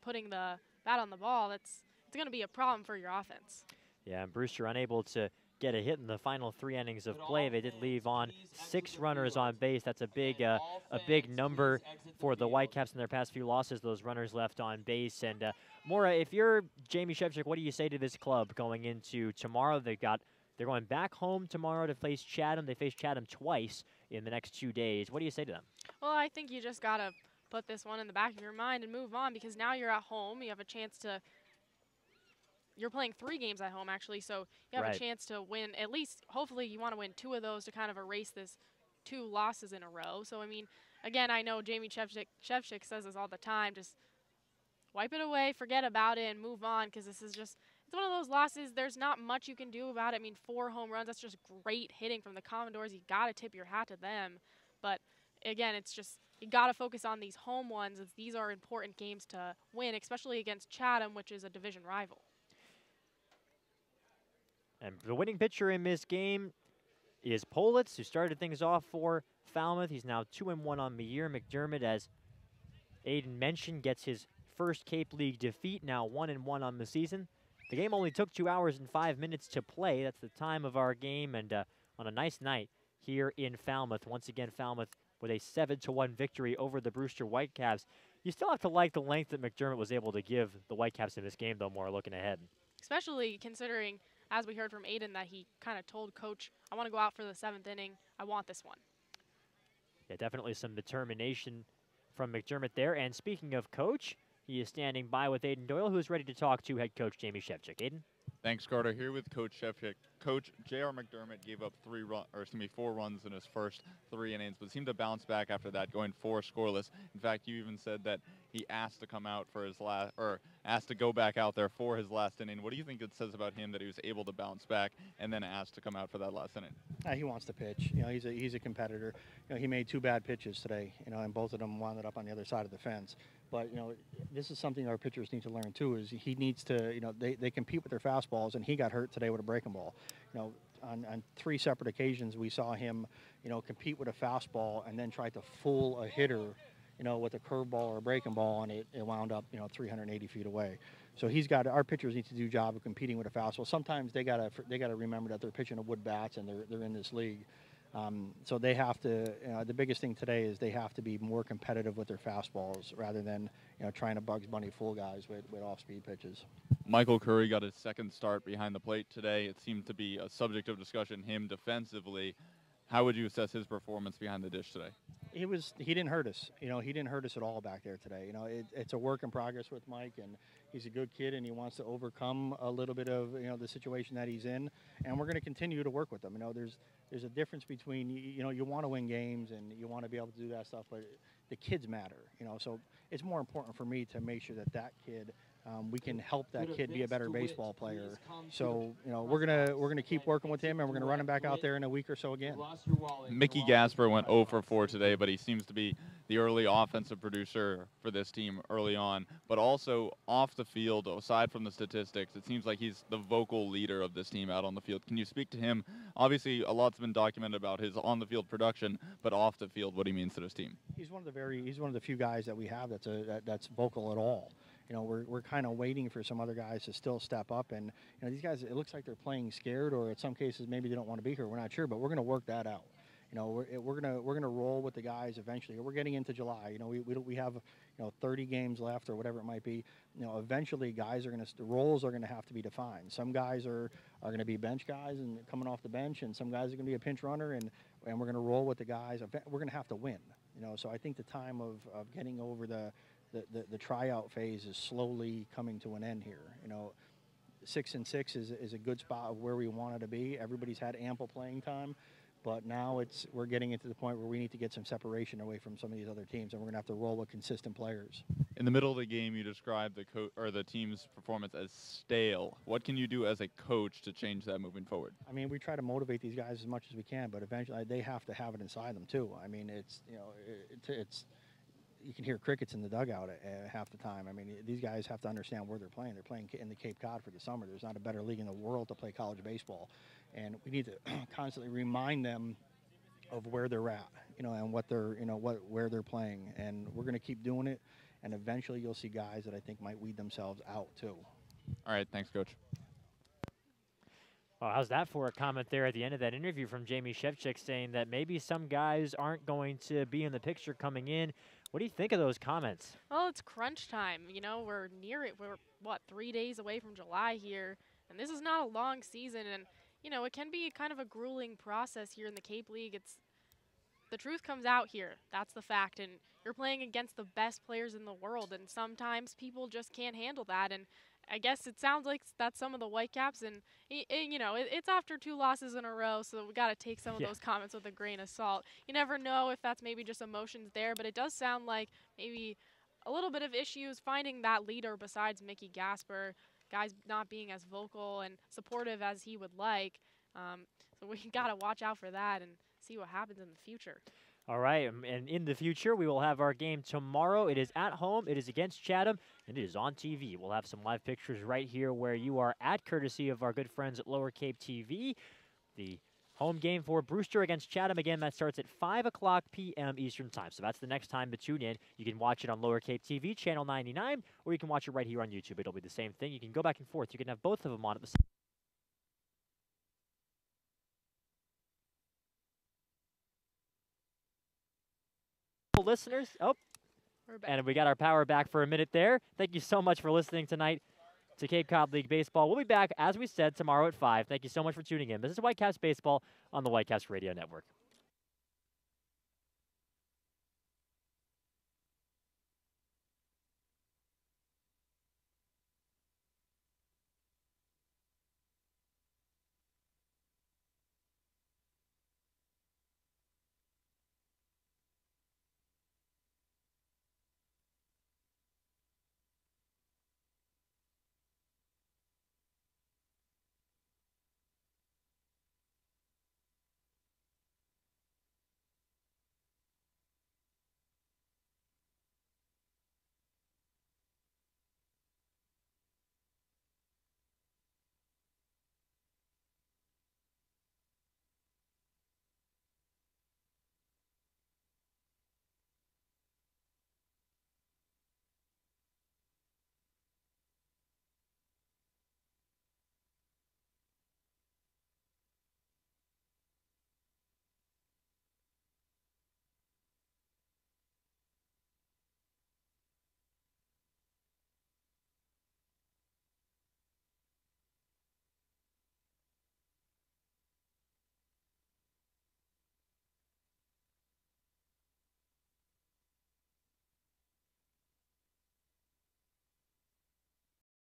putting the bat on the ball, it's going to be a problem for your offense. Yeah, and Brewster unable to get a hit in the final 3 innings of play. They did leave on 6 runners on base. That's a big number for the Whitecaps in their past few losses, those runners left on base. And Maura, if you're Jamie Shevchik, what do you say to this club going into tomorrow? They're going back home tomorrow to face Chatham. They face Chatham twice in the next 2 days. What do you say to them? Well, I think you just got to put this one in the back of your mind and move on, because now you're at home. You have a chance to – you're playing 3 games at home, actually, so you have a chance to win. At least, hopefully, you want to win 2 of those to kind of erase this 2 losses in a row. So, I mean, again, I know Jamie Shevchik says this all the time. Just wipe it away, forget about it, and move on, because this is just – it's one of those losses. There's not much you can do about it. I mean, 4 home runs, that's just great hitting from the Commodores. You got to tip your hat to them. But, again, it's just you got to focus on these home ones, as these are important games to win, especially against Chatham, which is a division rival. And the winning pitcher in this game is Politz, who started things off for Falmouth. He's now 2-1 on the year. McDermott, as Aiden mentioned, gets his first Cape League defeat, now 1-1 on the season. The game only took 2 hours and 5 minutes to play. That's the time of our game, and on a nice night here in Falmouth. Once again, Falmouth with a 7-1 victory over the Brewster Whitecaps. You still have to like the length that McDermott was able to give the Whitecaps in this game, though, more looking ahead. Especially considering, as we heard from Aiden, that he kind of told Coach, I want to go out for the 7th inning. I want this one. Yeah, definitely some determination from McDermott there. And speaking of Coach, he is standing by with Aiden Doyle, who is ready to talk to head coach Jamie Shevchik. Aiden? Thanks, Carter. Here with Coach Shevchik. Coach, J.R. McDermott gave up 4 runs in his first 3 innings, but seemed to bounce back after that, going 4 scoreless. In fact, you even said that he asked to come out for his asked to go back out there for his last inning. What do you think it says about him that he was able to bounce back and then asked to come out for that last inning? He wants to pitch. He's a competitor. He made 2 bad pitches today, and both of them wound up on the other side of the fence. But, this is something our pitchers need to learn, too, is he needs to, they compete with their fastballs, and he got hurt today with a breaking ball. On 3 separate occasions, we saw him, compete with a fastball and then try to fool a hitter, with a curveball or a breaking ball, and it wound up, 380 feet away. So our pitchers need to do a job of competing with a fastball. Sometimes they gotta remember that they're pitching a wood bats and they're in this league. So they have to, the biggest thing today is they have to be more competitive with their fastballs rather than, trying to Bugs Bunny fool guys with off-speed pitches. Michael Curry got his second start behind the plate today. It seemed to be a subject of discussion, him defensively. How would you assess his performance behind the dish today? He didn't hurt us. You know, he didn't hurt us at all back there today. You know, it's a work in progress with Mike, and he's a good kid, and he wants to overcome a little bit of, you know, the situation that he's in, and we're going to continue to work with him. You know, there's a difference between, you know, you want to win games and you want to be able to do that stuff, but the kids matter. You know, so it's more important for me to make sure that kid. We can help that kid be a better baseball player. So, you know, we're gonna keep working with him, and we're gonna run him back out there in a week or so again. Mickey Gasper went 0 for 4 today, but he seems to be the early offensive producer for this team early on. But also off the field, aside from the statistics, it seems like he's the vocal leader of this team out on the field. Can you speak to him? Obviously, a lot's been documented about his on-the-field production, but off the field, what he means to this team. He's one of the few guys that we have that's vocal at all. You know, we're kind of waiting for some other guys to still step up, and you know, these guys, it looks like they're playing scared, or in some cases maybe they don't want to be here. We're not sure, but we're going to work that out. You know, we're gonna roll with the guys eventually. We're getting into July. You know, we have, you know, 30 games left or whatever it might be. You know, eventually guys are the roles are gonna have to be defined. Some guys are gonna be bench guys and coming off the bench, and some guys are gonna be a pinch runner, and we're gonna roll with the guys. We're gonna have to win. You know, so I think the time of getting over the tryout phase is slowly coming to an end here. You know, 6-6 is a good spot of where we wanted to be. Everybody's had ample playing time, but now we're getting into the point where we need to get some separation away from some of these other teams, and we're gonna have to roll with consistent players. In the middle of the game, you described the team's performance as stale. What can you do as a coach to change that moving forward? I mean, we try to motivate these guys as much as we can, but eventually they have to have it inside them too. I mean, it's, you know, it's you can hear crickets in the dugout at half the time. I mean, these guys have to understand where they're playing. They're playing in the Cape Cod for the summer. There's not a better league in the world to play college baseball, and we need to constantly remind them of where they're at, you know, and what they're, you know, where they're playing. And we're going to keep doing it, and eventually you'll see guys that I think might weed themselves out too. All right, thanks, Coach. Well, how's that for a comment there at the end of that interview from Jamie Shevchik, saying that maybe some guys aren't going to be in the picture coming in? What do you think of those comments? Well, it's crunch time. You know, we're near it. We're, what, 3 days away from July here. And this is not a long season. And, you know, it can be kind of a grueling process here in the Cape League. The truth comes out here. That's the fact. And you're playing against the best players in the world. And sometimes people just can't handle that. And I guess it sounds like that's some of the Whitecaps. And, you know, it's after 2 losses in a row, so we got to take some of those comments with a grain of salt. You never know if that's maybe just emotions there, but it does sound like maybe a little bit of issues finding that leader besides Mickey Gasper, guys not being as vocal and supportive as he would like. So we got to watch out for that and see what happens in the future. All right, and in the future, we will have our game tomorrow. It is at home. It is against Chatham, and it is on TV. We'll have some live pictures right here where you are at, courtesy of our good friends at Lower Cape TV. The home game for Brewster against Chatham, again, that starts at 5 o'clock p.m. Eastern Time. So that's the next time to tune in. You can watch it on Lower Cape TV, channel 99, or you can watch it right here on YouTube. It'll be the same thing. You can go back and forth. You can have both of them on at the same time. Listeners, and we got our power back for a minute there. Thank you so much for listening tonight to Cape Cod League Baseball. We'll be back, as we said, tomorrow at 5. Thank you so much for tuning in. This is Whitecaps Baseball on the Whitecaps Radio Network.